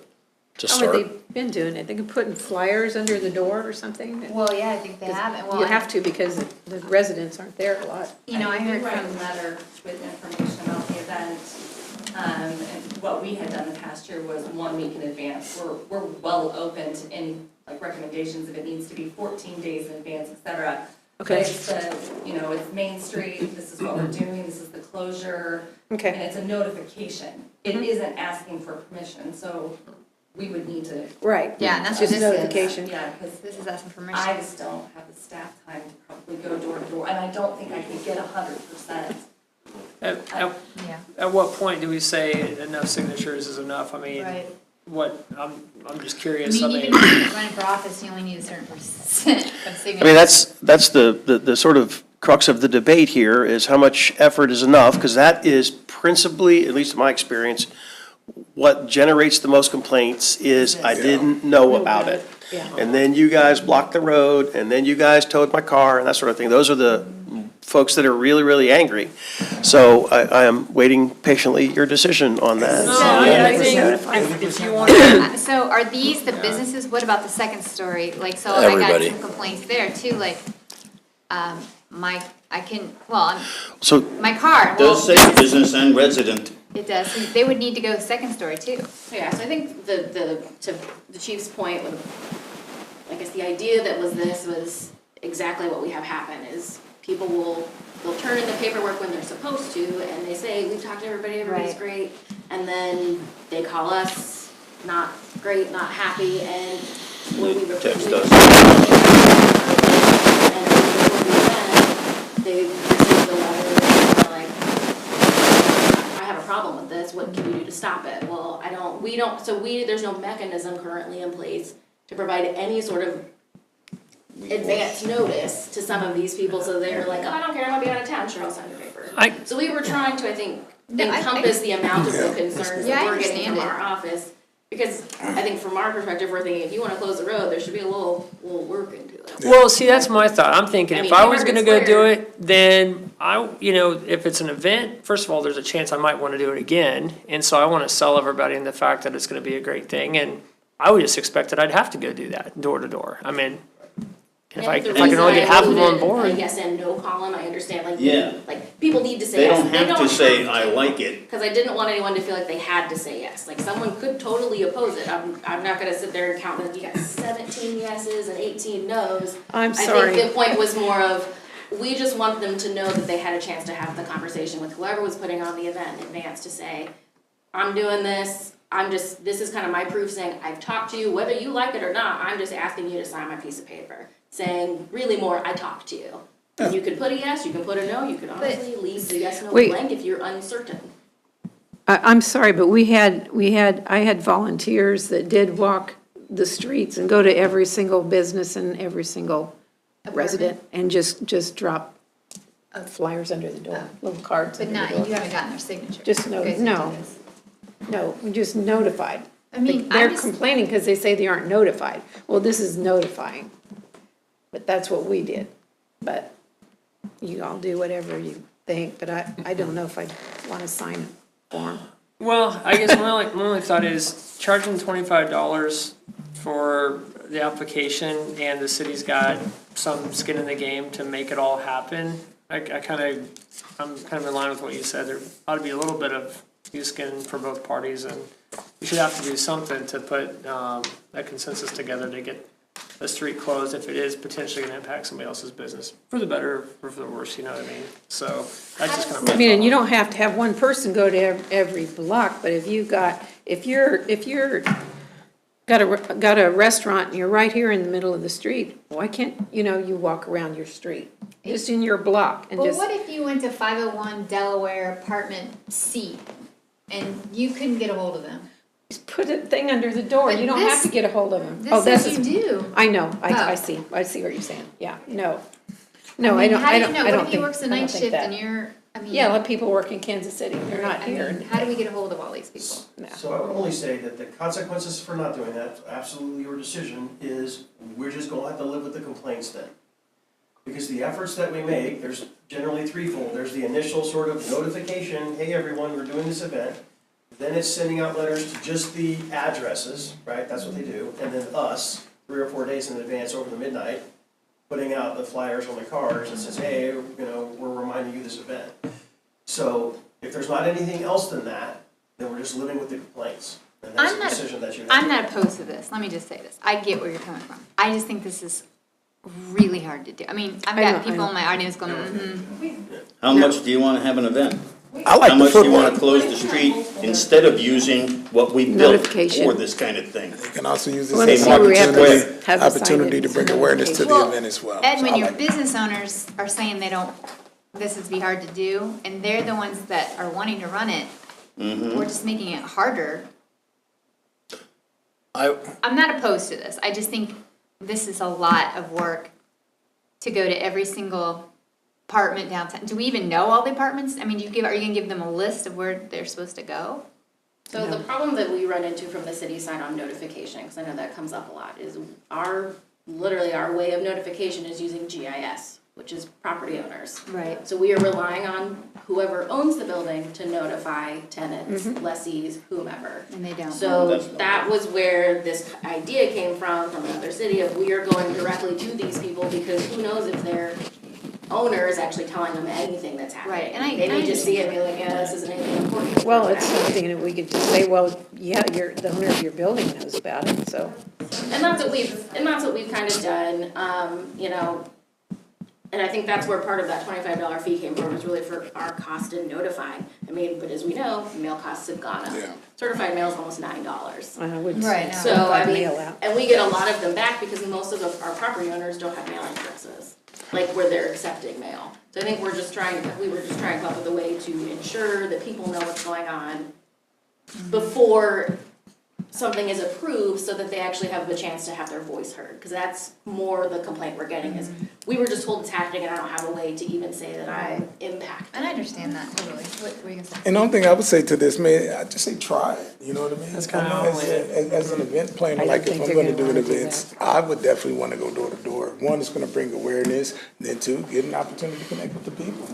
How start. have they been doing it? They could put flyers under the door or something? well, yeah, I think they have, and well. You have to because the residents aren't there a lot. You know, I did heard write from. a letter with information about the event. And what we had done the past year was 1 week in advance. We're well open to any, recommendations if it needs to be 14 days in advance, et cetera. Okay. But it's it's Main Street, this is what we're doing, this is the closure. Okay. And it's a notification. It isn't asking for permission, so we would need to. Right. Yeah, and that's what Just this is. notification. Yeah, because This is asking I permission. just don't have the staff time to probably go door to door, and I don't think I could get 100%. At Yeah. at what point do we say enough signatures is enough? I mean, Right. I'm just I curious. mean, even if you're running for office, you only need a certain percent of signatures. I mean, that's the sort of crux of the debate here is how much effort is enough, because that is principally, at least in my experience, what generates the most complaints is I didn't know about it. Yeah. And then you guys blocked the road, and then you guys towed my car, and that sort of thing. Those are the folks that are really, really angry. So I am waiting patiently your decision on that. No, I think if you want. So are these the businesses, what about the second story? Like, so Everybody. I got some complaints there too, like, my car, Does say business and resident. It does. So they would need to go second story too. Yeah, so I think to the chief's point, I guess the idea that was exactly what we have happen, is people they'll turn in the paperwork when they're supposed to, and they say, we've talked to everybody, everybody's Right. great, and then they call us, not great, not happy, and when we Text we- us. And before they receive the letter, and they're like, I have a problem with this, what can you do to stop it? Well, there's no mechanism currently in place to provide any sort of advance notice to some of these people, so they're like, oh, I don't care, I'm gonna be out of town, sure, I'll sign your paper. So we were trying to, I think, encompass the amount of the concerns Yeah, I that we're getting understand from it. our office. Because I think from our perspective, we're thinking, if you wanna close the road, there should be a little work into it. Well, see, that's my thought. I'm thinking, I if mean, I was Hamburger's gonna go do clear. it, then if it's an event, first of all, there's a chance I might wanna do it again. And so I wanna sell everybody in the fact that it's gonna be a great thing, and I would just expect that I'd have to go do that, door to door. I mean, if I can only get half of them on A board. yes and no column, I understand, Yeah. like, people need to say They yes. don't have to say, I like it. Because I didn't want anyone to feel like they had to say yes, like, someone could totally oppose it, I'm not gonna sit there and count that you got 17 yeses and 18 nos. I'm I sorry. think the point was more of, we just want them to know that they had a chance to have the conversation with whoever was putting on the event in advance, to say, I'm doing this, this is kind of my proof saying, I've talked to you, whether you like it or not, I'm just asking you to sign my piece of paper, saying, really more, I talked to you. And you could put a yes, you can put a no, you could honestly leave the yes, no Wait. blank if you're uncertain. I'm sorry, but I had volunteers that did walk the streets and go to every single business and every single resident and just drop flyers under the door, little cards But under not, the you door. haven't gotten their signature. Just no- You guys didn't no. do this. No, we just notified. I mean, They're I'm just, complaining because they say they aren't notified. Well, this is notifying. But that's what we did. But you all do whatever you think, but I don't know if I want to sign a form. Well, I guess my only thought is charging $25 for the application, and the city's got some skin in the game to make it all happen. I'm kind of in line with what you said. There ought to be a little bit of skin for both parties, and we should have to do something to put a consensus together to get the street closed if it is potentially gonna impact somebody else's business, for the better or for the worse, you know what I mean? So that's just kind of my I mean, and you thought. don't have to have one person go to every block, but if you're got a restaurant and you're right here in the middle of the street, why can't, you walk around your street? Just in your block and well, just, what if you went to 501 Delaware apartment C and you couldn't get a hold of them? just put a thing under the door. But You don't have this- to get a hold of them. This Oh, says that's you do. I know, I Oh. see what you're saying, yeah, no. I No, I mean, don't, how I do don't, you know? I What don't if he think, works a I don't night think shift that. and you're, I mean. Yeah, let people work in Kansas City, they're not I here. mean, how do we get a hold of all these people? So I would only say that the consequences for not doing that, absolutely your decision, is we're just gonna have to live with the complaints then. Because the efforts that we make, there's generally threefold. There's the initial sort of notification, hey, everyone, we're doing this event. Then it's sending out letters to just the addresses, right, that's what they do. And then us, 3 or 4 days in advance over the midnight, putting out the flyers on the cars that says, hey, we're reminding you this event. So if there's not anything else than that, then we're just living with the complaints. And that's I'm a not, decision that you have. I'm not opposed to this, let me just say this, I get where you're coming from. I just think this is really hard to do. I mean, I've I know, got I people know. in my audience going, mm-hmm. How much do you wanna have an event? I like How the much do you football. wanna close the street instead of using what we built Notification. for this kind of thing? You can also use this Well, as see, an we have to opportunity, have the opportunity to signage bring awareness to the Well, event as well. Ed, So when I your like- business owners are saying they don't, this would be hard to do, and they're the ones that are wanting to run it, we're just making it harder. I'm not opposed to this, I just think this is a lot of work to go to every single apartment downtown. Do we even know all the apartments? I mean, are you gonna give them a list of where they're supposed to go? So the problem that we run into from the city side on notification, because I know that comes up a lot, is literally our way of notification is using GIS, which is property owners. Right. So we are relying on whoever owns the building to notify tenants, lessees, whomever. And they don't. So that was where this idea came from another city, of we are going directly to these people, because who knows if they're owner is actually telling them anything that's happening. Right, and I They may just see it and be like, yeah, this isn't anything important. Well, it's something that we could just say, well, yeah, the owner of your building knows about it, so. And that's what we've kind of done, you know, and I think that's where part of that $25 fee came from, was really for our cost in notifying. I mean, but as we know, mail costs have gone up. Yeah. Certified mail is almost $9. I wouldn't. Right, no. So, I mean, Mail out. and we get a lot of them back because most of our property owners don't have mailing addresses, like where they're accepting mail. So I think we were just trying to come up with a way to ensure that people know what's going on before something is approved, so that they actually have a chance to have their voice heard. Because that's more the complaint we're getting is, we were just told it's happening and I don't have a way to even say that I'm impacted. And I understand that totally. What were you gonna say? And the only thing I would say to this, man, I just say try it, you know what I mean? That's kinda I know as an event planner, I like don't if think I'm they're gonna do gonna an wanna do event, I would definitely wanna go door to door. One, it's gonna bring awareness, and then two, get an opportunity to connect with the people.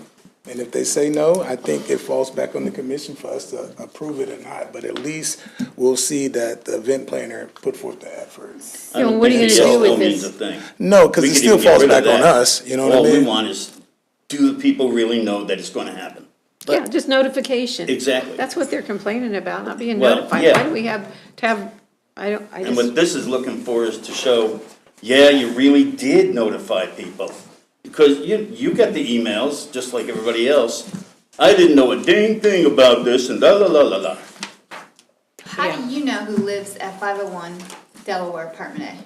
And if they say no, I think it falls back on the commission for us to approve it or not, but at least we'll see that the event planner put forth the effort. I don't what are you think gonna yes do with no this? means a thing. No, because We it could still even get falls rid of back on that. us, you know what I All we mean? want is, do the people really know that it's gonna happen? Yeah, just notification. Exactly. That's what they're complaining about, not being Well, notified. yeah. Why do we have to have, I And what just, this is looking for is to show, yeah, you really did notify people. Because you get the emails, just like everybody else. I didn't know a dang thing about this and la la la la la. How do you know who lives at 501 Delaware Apartment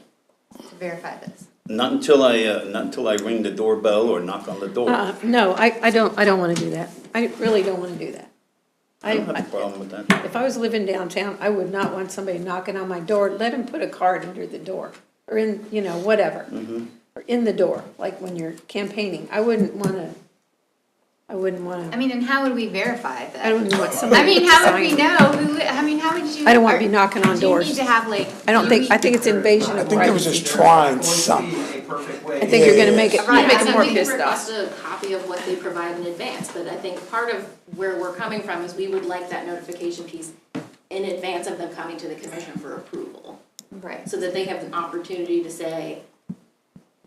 A to verify this? Not until I ring the doorbell or knock on the door. no, I don't wanna do that. I really don't wanna do that. I don't have a problem with that. If I was living downtown, I would not want somebody knocking on my door, let them put a card under the door, or in, whatever. Or in the door, like when you're campaigning, I wouldn't wanna, I mean, and how would we verify that? I wouldn't want I somebody. mean, how would we signing. know who, how would you? I don't wanna or be knocking on do you doors. need to have like? I think it's invasion I of think it was just privacy. trying Going to something. be a perfect way. I think you're gonna make it, Right, make so them more we can pissed off. request a copy of what they provide in advance, but I think part of where we're coming from is we would like that notification piece in advance of them coming to the commission for approval. Right. So that they have an opportunity to say,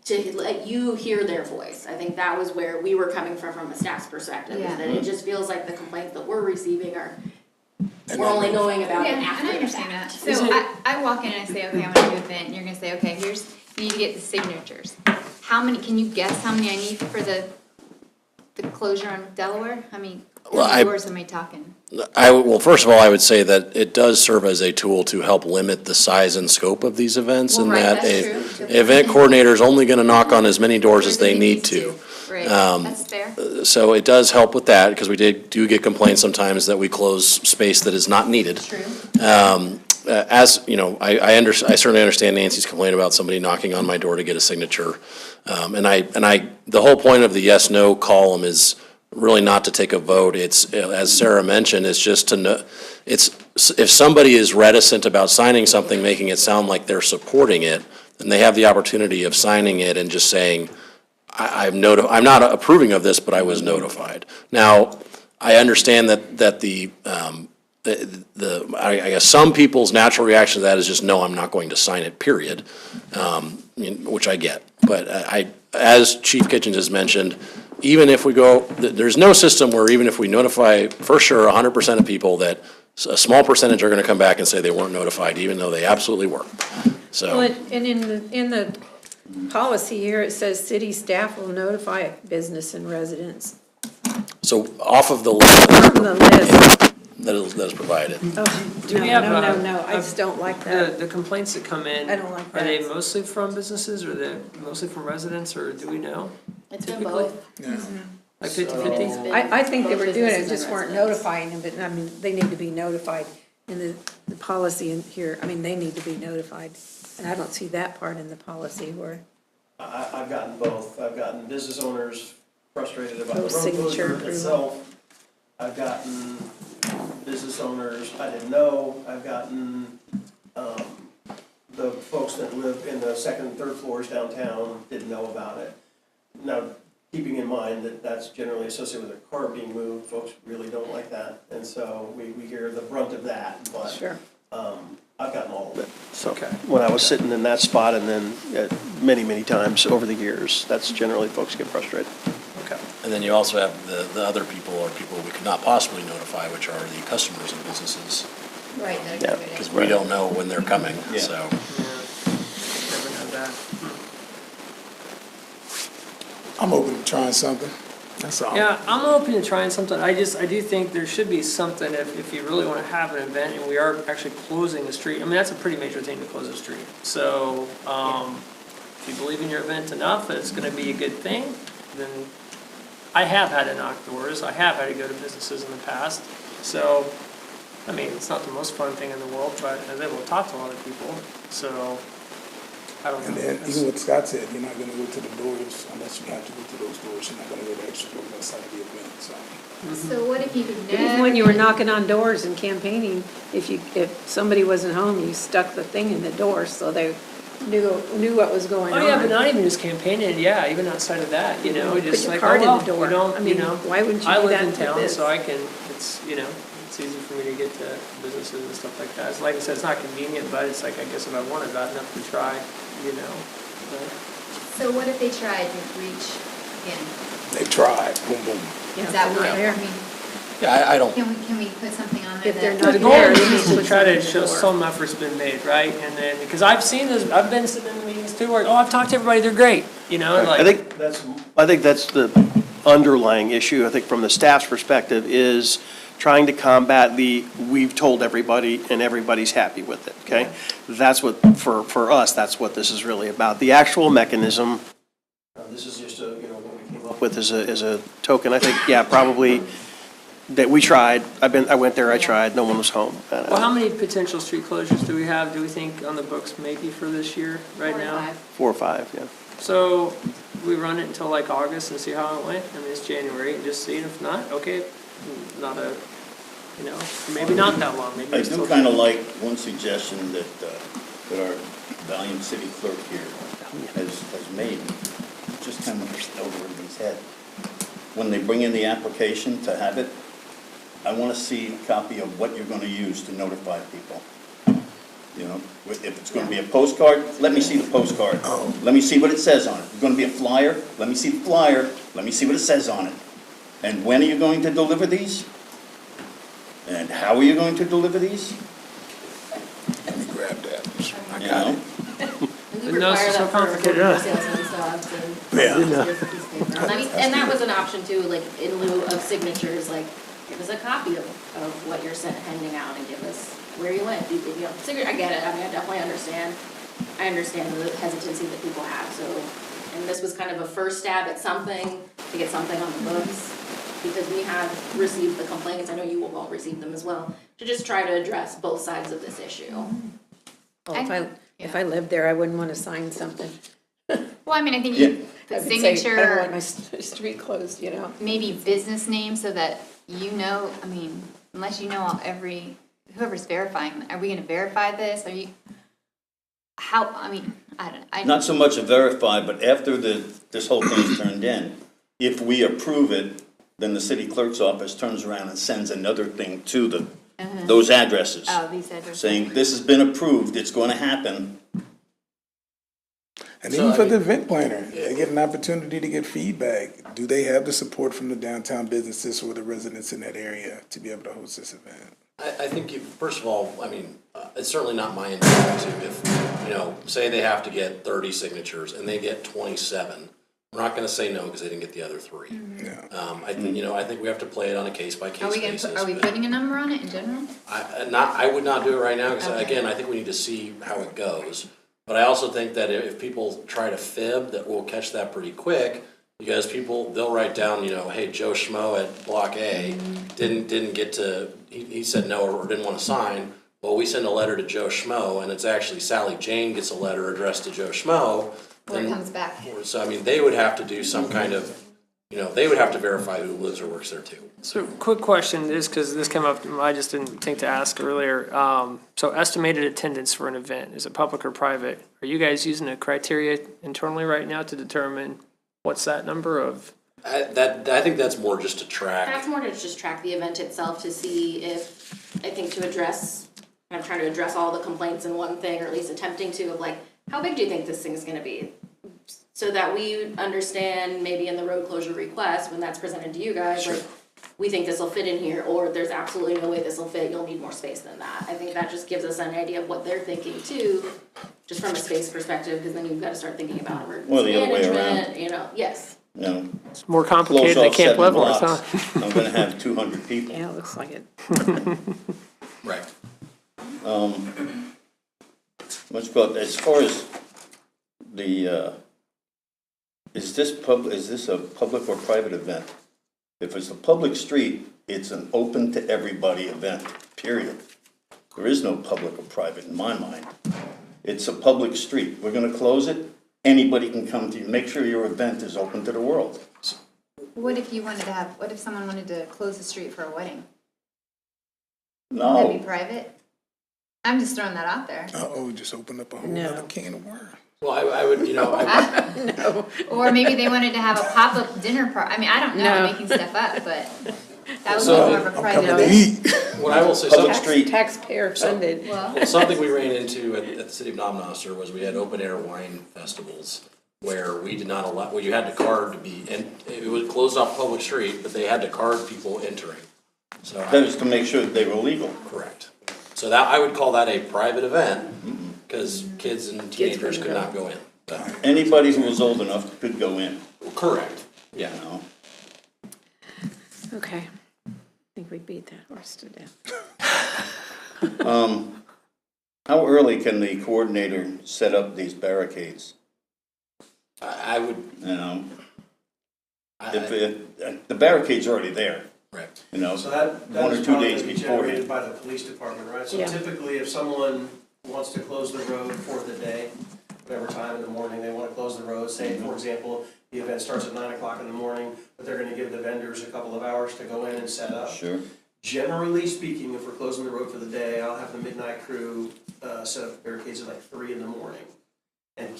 to let you hear their voice. I think that was where we were coming from a staff's perspective, Yeah. is that it just feels like the complaints that we're receiving are, we're only knowing about it Yeah, and after I the understand fact. that. So I walk in and I say, okay, I want to do an event, and you're gonna say, okay, you need to get the signatures. How many, can you guess how many I need for the closure on Delaware? How many Well, doors am I talking? Well, first of all, I would say that it does serve as a tool to help limit the size and scope of these events, Well, and right, that that's true. a event coordinator is only going to knock on as many doors as they need to. Right, that's fair. So it does help with that, because we do get complaints sometimes that we close space that is not needed. True. As, you know, I certainly understand Nancy's complaint about somebody knocking on my door to get a signature. The whole point of the yes/no column is really not to take a vote. It's, as Sarah mentioned, it's just to know, if somebody is reticent about signing something, making it sound like they're supporting it, then they have the opportunity of signing it and just saying, I'm not approving of this, but I was notified. Now, I understand that I guess some people's natural reaction to that is just, no, I'm not going to sign it, period, which I get. But as Chief Kitchens has mentioned, even if we go, there's no system where even if we notify, for sure, 100% of people, that a small percentage are going to come back and say they weren't notified, even though they absolutely were. Well, So, and in the policy here, it says city staff will notify business and residents. so off of the list From the list. that is provided. Oh, Do we have, no, I just don't like that. The complaints that come in, I don't like are they that. mostly from businesses, or are they mostly from residents, or do we know? It's been Typically? both. Like 50/50? I think they were Both doing it, businesses just and weren't residents. notifying them, but I mean, they need to be notified in the policy in here. I mean, they need to be notified. And I don't see that part in the policy where, I've gotten both. I've gotten business owners frustrated about the road Signature closure approval. itself. I've gotten business owners I didn't know. I've gotten, the folks that live in the second and third floors downtown didn't know about it. Now, keeping in mind that that's generally associated with a car being moved, folks really don't like that. And so we hear the brunt of that, but, sure. I've gotten all of it. So, when I was sitting in that spot, and then many, many times over the years, that's generally folks get frustrated. And then you also have the other people or people we could not possibly notify, which are the customers and businesses, Right. because we don't know when they're coming, Yeah. so. Never had that. I'm open to trying something, that's all. Yeah, I'm open to trying something. I do think there should be something if you really want to have an event and we are actually closing the street. I mean, that's a pretty major thing to close the street. So, if you believe in your event enough that it's going to be a good thing, then I have had to knock doors. I have had to go to businesses in the past. So, I mean, it's not the most fun thing in the world, but I was able to talk to a lot of people. So, I don't know. And then even what Scott said, you're not gonna go to the doors unless you have to go to those doors, you're not gonna go to extra doors outside of the event, so. So what if you could Even when you were knocking on doors and campaigning, if somebody wasn't home, you stuck the thing in the door so they knew what was going on. Oh, yeah, but not even just campaigning, yeah, even outside of that, you know, Put just your like, card oh, in the well, door. you don't, I you mean, know. why wouldn't you I do live that in with town, this? so I can, it's, you know, it's easy for me to get to businesses and stuff like that. It's like I said, it's not convenient, but it's like, I guess if I wanted that enough to try, you know. But- So what if they tried to reach in? They tried, boom, boom. Yeah, Is that if what, they're not I there. mean, Yeah, I don't, can we put something on there If they're that? not The goal there, you is need just to to put try something to in the show door. some effort's been made, right? And then, because I've seen this, I've been sitting in the meetings too, where, oh, I've talked to everybody, they're great, you know, I like. think, I think that's the underlying issue, I think from the staff's perspective, is trying to combat we've told everybody and everybody's happy with it, okay? That's what, for us, that's what this is really about. The actual mechanism This is just what we came up with as a token, I think, yeah, probably, that we tried, I went there, I tried, no one was home. Well, how many potential street closures do we have, do we think, on the books maybe for this year, right 4 or now? 5. 4 or 5, yeah. So we run it until like August and see how it went. I mean, it's January, and just see, and if not, okay, not a, you know, maybe not that long, maybe. I it's do still- kind of like one suggestion that our valiant city clerk here has made, just kind of over everybody's head. When they bring in the application to have it, I want to see a copy of what you're going to use to notify people. You know, if it's going to be a postcard, let me see the postcard. Let me see what it says on it. If it's going to be a flyer, let me see the flyer, let me see what it says on it. And when are you going to deliver these? And how are you going to deliver these? Let me grab that. I You got know? it. We No, it's require so that for complicated, our huh? salesmen's jobs and. Yeah. And that was an option too, like in lieu of signatures, like give us a copy of what you're handing out and give us where you went. You know, I get it, I mean, I definitely understand. I understand the hesitancy that people have, so, and this was kind of a first stab at something, to get something on the books. Because we have received the complaints, I know you will all receive them as well, to just try to address both sides of this issue. Well, if I lived there, I wouldn't want to sign something. Well, I mean, I think Yeah. you I put would say, I don't signature, want my street closed, you know? maybe business name so that you know, I mean, unless you know whoever's verifying, are we gonna verify this? Are you, how, I mean, I Not so much a verify, but after this whole thing's turned in, if we approve it, then the city clerk's office turns around and sends another thing to those addresses, oh, these addresses. saying, this has been approved, it's going to happen. And even for the event planner, they get an opportunity to get feedback. Do they have the support from the downtown businesses or the residents in that area to be able to host this event? I think, first of all, I mean, it's certainly not my intent if, say they have to get 30 signatures and they get 27. We're not gonna say no because they didn't get the other 3. Yeah. I think we have to play it on a case-by-case basis. Are we but putting a number on it in general? I would not do it right now, because Okay. again, I think we need to see how it goes. But I also think that if people try to fib, that we'll catch that pretty quick, because they'll write down, hey, Joe Schmo at Block A didn't get to, he said no or didn't want to sign. Well, we send a letter to Joe Schmo, and it's actually Sally Jane gets a letter addressed to Joe Schmo. Or it comes back? So, I mean, they would have to do some kind of, they would have to verify who lives or works there too. So, quick question, is because this came up, I just didn't think to ask earlier. So estimated attendance for an event, is it public or private? Are you guys using a criteria internally right now to determine what's that number of? I think that's more just to track. That's more to just track the event itself to see if, I think to address, I'm trying to address all the complaints in one thing, or at least attempting to, of like, how big do you think this thing's gonna be? so that we understand maybe in the road closure request, when that's presented to you guys, like, we think this will fit in here, or there's absolutely no way this will fit, you'll need more space than that. I think that just gives us an idea of what they're thinking too, just from a space perspective, because then you've got to start thinking about Well, emergency the other way around. management, you know, yes. You know, It's more close complicated than off Camp 7 Leavenworth, huh? blocks, I'm gonna have 200 people. Yeah, it looks like it. Right. Let's go, as far as the, is this a public or private event? If it's a public street, it's an open to everybody event, period. There is no public or private in my mind. It's a public street. We're gonna close it, anybody can come to you. Make sure your event is open to the world. What if someone wanted to close the street for a wedding? Would No. that be private? I'm just throwing that out there. Uh-oh, just opened up a whole No. other can of worms. Well, I would, you know, Or maybe they wanted to have a pop-up dinner party. I mean, I don't know, I'm No. making stuff up, but that would So- be more of a I'm private coming to event. eat. what I will say, Public something, street. Taxpayer funded. Well, something we ran into at the city of Nomnoster was we had open air wine festivals where we did not allow, well, you had to card to be, and it was closed off public street, but they had to card people entering. So, That is to make sure that they were legal. correct. So that, I would call that a private event, because kids and teenagers could not go in. But- Anybody who was old enough could go in, Correct, you yeah. know? Okay. I think we beat that horse to death. How early can the coordinator set up these barricades, I would, you know? If, I, the barricade's already there, right. you know? So that 1 or is 2 probably days gonna be beforehand. generated by the police department, right? So Yeah. typically, if someone wants to close the road for the day, whatever time in the morning they want to close the road, say, for example, the event starts at 9 o'clock in the morning, but they're gonna give the vendors a couple of hours to go in and set up. Sure. Generally speaking, if we're closing the road for the day, I'll have the midnight crew set up barricades at like 3 in the morning. And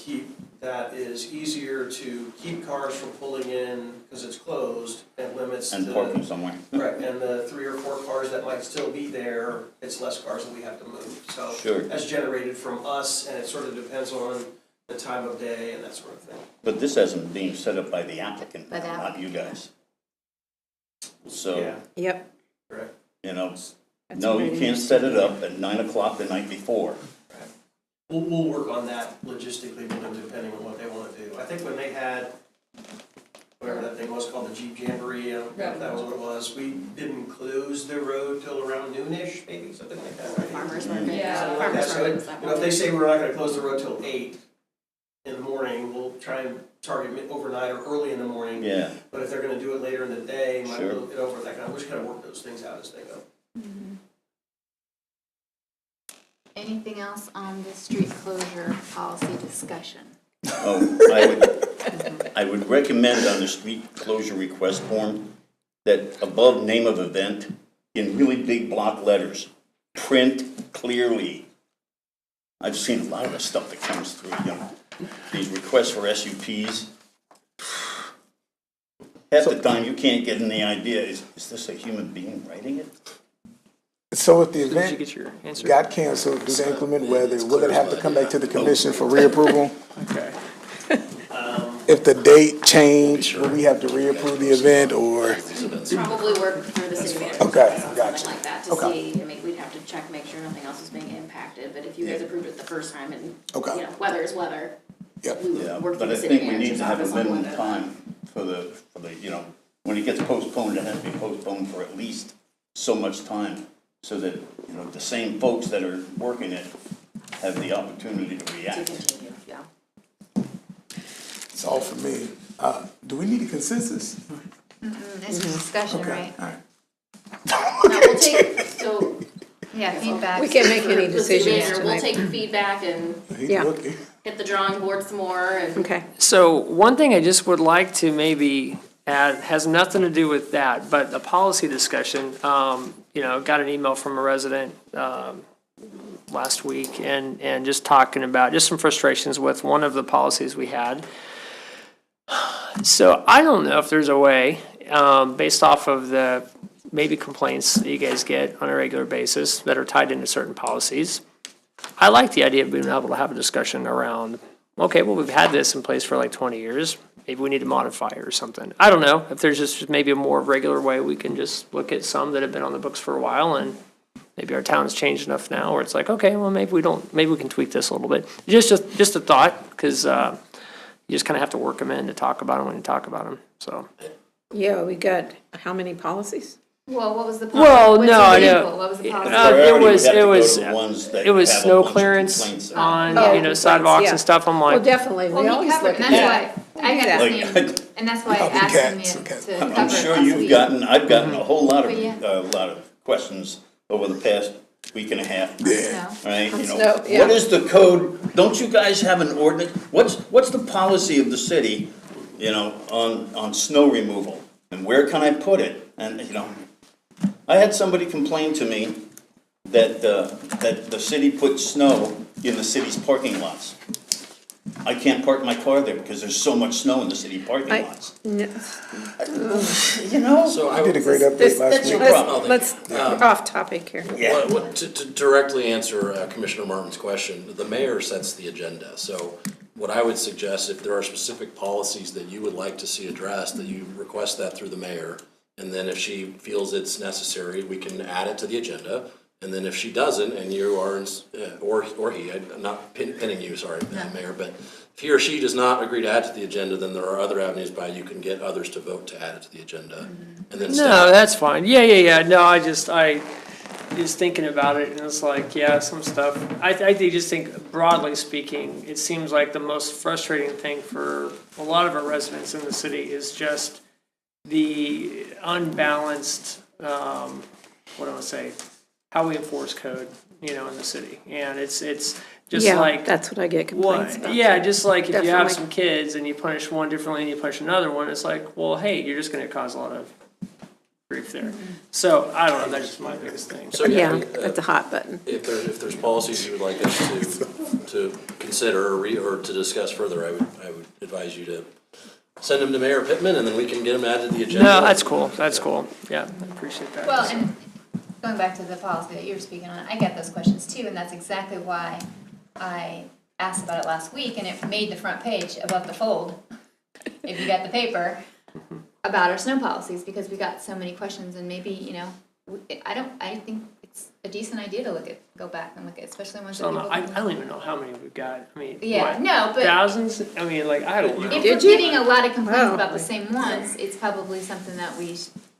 that is easier to keep cars from pulling in because it's closed and limits And the. parking somewhere. Right, and the 3 or 4 cars that might still be there, it's less cars that we have to move. So Sure. that's generated from us, and it sort of depends on the time of day and that sort of thing. But this hasn't been set up by the applicant, By the not you guys. Yeah, So, Yep. correct. you know, That's no, very you can't set it up at 9 o'clock the night before. We'll work on that logistically with them depending on what they want to do. I think when they had, whatever that thing was called, the Jeep Jamboree, I don't know if that was what it was, we didn't close the road till around noonish, maybe, something like that, right? Farmers market. Yeah. Something like that. Farmers So, markets, that you know, if they say we're not gonna close the road till 8 in the morning, we'll try and target overnight or early in the morning. Yeah, But if they're gonna do it later in the day, might Sure. look it over, that kind of, we just gotta work those things out as they go. anything else on the street closure policy discussion? oh, I would recommend on the street closure request form that above name of event, in really big block letters, print clearly. I've seen a lot of the stuff that comes through, you know, these requests for SUPs. Half the time, you can't get any idea, is this a human being writing it? So if the As soon as you event get your answer. got canceled due to inclement weather, will it have to come back to the commission for reapproval? Okay. If the date changed, will we have to reapprove the event or? Probably work through the city manager. Okay, Something gotcha. like that to Okay. see, I mean, we'd have to check, make sure nothing else is being impacted, but if you guys approved it the first time and, Okay. you know, weather is weather, Yep. we Yeah, would work through but I the city think we need manager's to have a office on minimum whether. time for the, you know, when it gets postponed, it has to be postponed for at least so much time, so that, you know, the same folks that are working it have the opportunity to To react. continue, yeah. It's all for me. Do we need a consensus? It's a discussion, Okay, right? all right. Now, we'll take, so, Yeah, feedback. We can't make any the city decisions manager, we'll tonight. take feedback and He's Yeah. looking. hit the drawing board some more and. Okay. So one thing I just would like to maybe add, has nothing to do with that, but a policy discussion. You know, got an email from a resident, last week and just talking about just some frustrations with one of the policies we had. So I don't know if there's a way, based off of the maybe complaints that you guys get on a regular basis that are tied into certain policies. I like the idea of being able to have a discussion around okay, well, we've had this in place for like 20 years. Maybe we need to modify it or something. I don't know, if there's just maybe a more regular way, we can just look at some that have been on the books for a while, and maybe our town's changed enough now where it's like, okay, well, maybe we can tweak this a little bit. Just a thought, because you just kind of have to work them in to talk about them when you talk about them, so. Yeah, we got, how many policies? Well, what was the Well, policy? no, I know. What was the policy? Priority would have to go to It was, the ones that it was have a snow bunch of clearance complaints. on, Oh, you know, sidewalks yeah. and stuff. I'm Well, like, definitely, we Well, he always covered, look and at that's that. why, I got the same, Like, and that's why I Copycats, asked him okay. to cover it I'm sure last you've week. I've gotten a whole lot But yeah. of, lot of questions over the past week and a half. No. Right, you know, Snow, yeah. what is the code, don't you guys have an ordinance, what's the policy of the city, you know, on snow removal? And where can I put it? And, you know, I had somebody complain to me that the city puts snow in the city's parking lots. I can't park my car there because there's so much snow in the city parking lots. You know? So I I did a would, great update This- last week. Let's, off topic here. to directly answer Commissioner Martin's question, the mayor sets the agenda. So what I would suggest, if there are specific policies that you would like to see addressed, that you request that through the mayor. And then if she feels it's necessary, we can add it to the agenda. And then if she doesn't, and you are, or he, I'm not pinning you, sorry, Mayor, but if he or she does not agree to add to the agenda, then there are other avenues by you can get others to vote to add it to the agenda. And then no, staff, that's fine. Yeah. No, I just thinking about it, and it's like, yeah, some stuff. I just think, broadly speaking, it seems like the most frustrating thing for a lot of our residents in the city is just the unbalanced, what do I want to say, how we enforce code, you know, in the city. And it's just Yeah, like. that's what I get complaints about. Yeah, just like if you have Definitely. some kids and you punish one differently and you punish another one, it's like, well, hey, you're just gonna cause a lot of grief there. So, I don't know, that's just my biggest thing. so Yeah, that's a hot button. if there's policies you would like us to consider or to discuss further, I would advise you to send them to Mayor Pittman, and then we can get them added to the agenda. No, that's cool, yeah, I appreciate that. Well, and going back to the policy that you were speaking on, I get those questions too, and that's exactly why I asked about it last week, and it made the front page above the fold, if you got the paper, about our snow policies, because we got so many questions, and maybe, you know, I think it's a decent idea to go back and look at, especially ones that So, people. I don't even know how many we've got, I mean, Yeah, what, no, but thousands? I mean, like, I don't know. if we're Did you? getting a lot of complaints Wow. about the same ones, it's probably something that we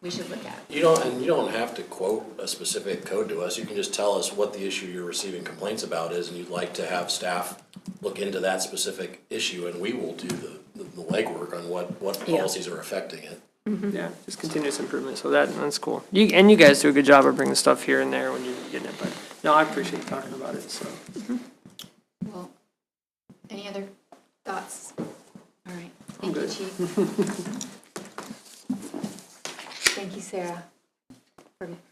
should look at. You don't have to quote a specific code to us. You can just tell us what the issue you're receiving complaints about is, and you'd like to have staff look into that specific issue, and we will do the legwork on what policies are affecting it. Yeah, just continuous improvement, so that's cool. And you guys do a good job of bringing stuff here and there when you're getting it, but, no, I appreciate you talking about it, so. Well, any other thoughts? All right, I'm thank you, good. Chief. Thank you, Sarah,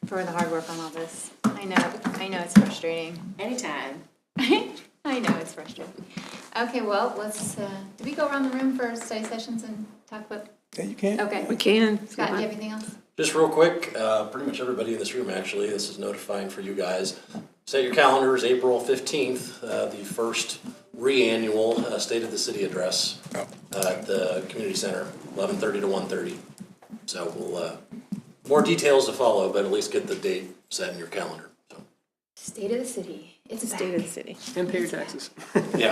for the hard work on all this. I know it's frustrating. Anytime. I know it's frustrating. Okay, well, let's, do we go around the room for study sessions and talk about, Yeah, you can. okay. We can. Scott, do you have anything else? Just real quick, pretty much everybody in this room, actually, this is notifying for you guys. Set your calendars, April 15th, the first re-annual State of the City address at the community center, 11:30 to 1:30. So we'll, more details to follow, but at least get the date set in your calendar. So, State of the city. It's back. State of the city. And pay your taxes. yeah.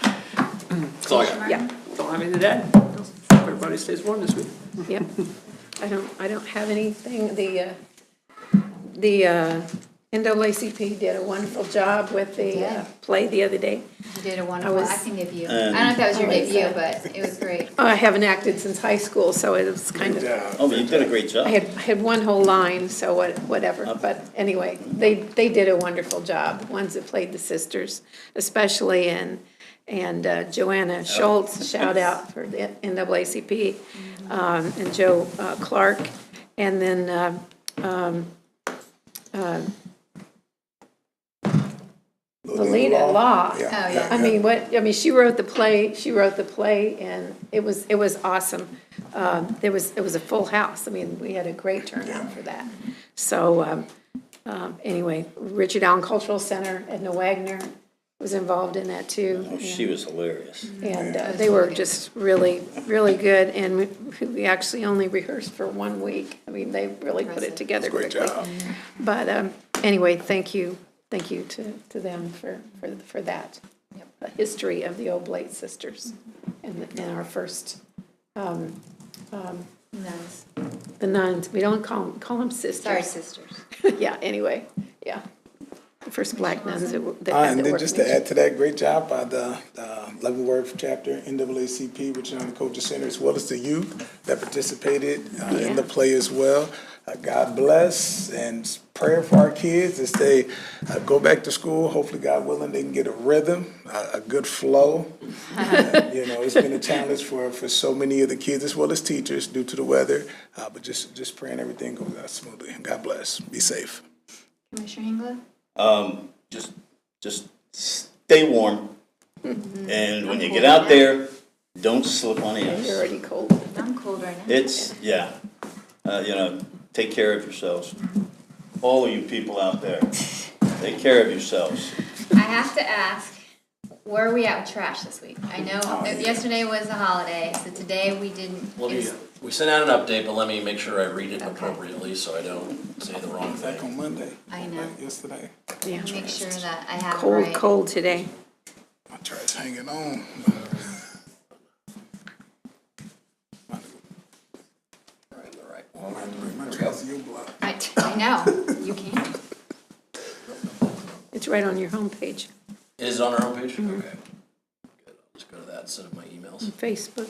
That's all I got. Yeah, Don't have anything to add? Everybody stays warm this week. yeah. I don't have anything. The NAACP did a wonderful job with the play the other day. You did a wonderful was- acting debut. I don't know if that was your debut, but it was great. I haven't acted since high school, so it was kind of, Oh, but you did a great job. I had one whole line, so whatever. But anyway, they did a wonderful job, the ones that played the sisters, especially, and Joanna Schultz, shout out for the NAACP, and Joe Clark, and then Lolita Law. Oh, yeah. I mean, she wrote the play, and it was awesome. It was a full house. I mean, we had a great turnout for that. So, anyway, Richard Allen Cultural Center, Edna Wagner was involved in that too. Oh, she was hilarious. And they were just really, really good, and we actually only rehearsed for 1 week. I mean, they really put it together Great quickly. job. But anyway, thank you to them for that. A history of the Oblate sisters and our first, Nuns. the nuns, we don't call them sisters. Sorry, sisters. Yeah, anyway, yeah. The first black nuns that had And the then just to orphanage. add to that, great job by the Leavenworth chapter, NAACP, which is on the Coaches Center, as well as the youth that participated in the play as well. God bless, and prayer for our kids as they go back to school. Hopefully, God willing, they can get a rhythm, a good flow. You know, it's been a challenge for so many of the kids as well as teachers due to the weather, but just praying everything goes out smoothly. God bless. Be safe. Commissioner Hengler? Just stay warm. And when you get out there, don't slip on the You're ice. already cold. I'm cold right now. It's, yeah, take care of yourselves. All of you people out there, take care of yourselves. I have to ask, where are we at with trash this week? I know yesterday was a holiday, so today we didn't. We sent out an update, but let me make sure I read it appropriately so I don't say the wrong Back thing. on Monday. I know. Yesterday. Yeah. Make sure that I have it Cold, right. cold today. My trash hanging on. All I have to bring my trash to your block. I know, you can. It's right on your homepage, Is it on our homepage? Okay. Good. I'll just go to that instead of my emails. Facebook.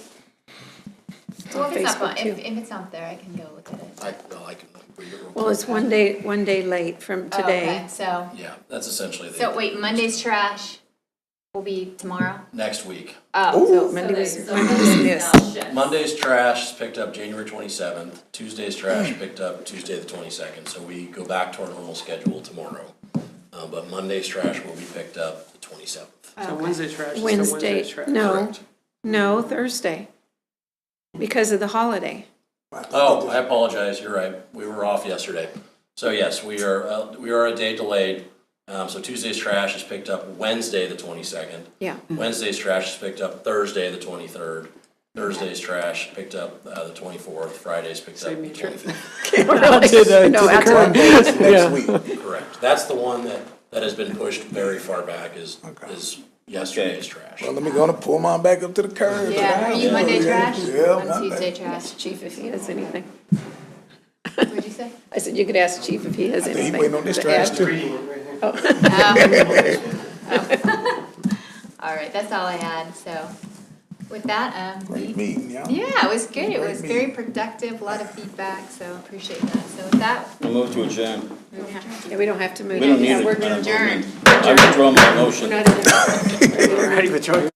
Well, if it's Facebook, not, too. if it's not there, I can go look at it. I can read it real quick. Well, it's one day late from Oh, today. okay, so, Yeah, that's essentially so wait, Monday's trash will be tomorrow? next week. Oh, So Monday was missed. Monday's trash is picked up January 27th. Tuesday's trash picked up Tuesday the 22nd. So we go back to our normal schedule tomorrow. But Monday's trash will be picked up the 27th. So Wednesday's trash is still Wednesday, Wednesday's trash. no, Correct. no, Thursday, because of the holiday. Oh, I apologize. You're right. We were off yesterday. So yes, we are a day delayed. So Tuesday's trash is picked up Wednesday the 22nd. Yeah. Wednesday's trash is picked up Thursday the 23rd. Thursday's trash picked up the 24th. Friday's picked up the 25th. No, that's One day is next week. Correct. That's the one that has been pushed very far back is yesterday's trash. Well, let me go and pull mine back up to the curb. Yeah, are you Monday trash? Yeah, I'm Monday. Tuesday trash. Chief if he has anything. What'd you say? I said you could ask Chief if he has He anything. waiting on this to trash add. too. Reading it right here. All right, that's all I had, so with that, Great meeting, y'all. yeah, it was good. It was Great very productive, a lot of feedback, so appreciate that. So with that, I move to adjourn. Yeah, we don't have to move. We don't need Yeah, it. we're adjourned. I withdraw my motion. not in there. Ready with Joey?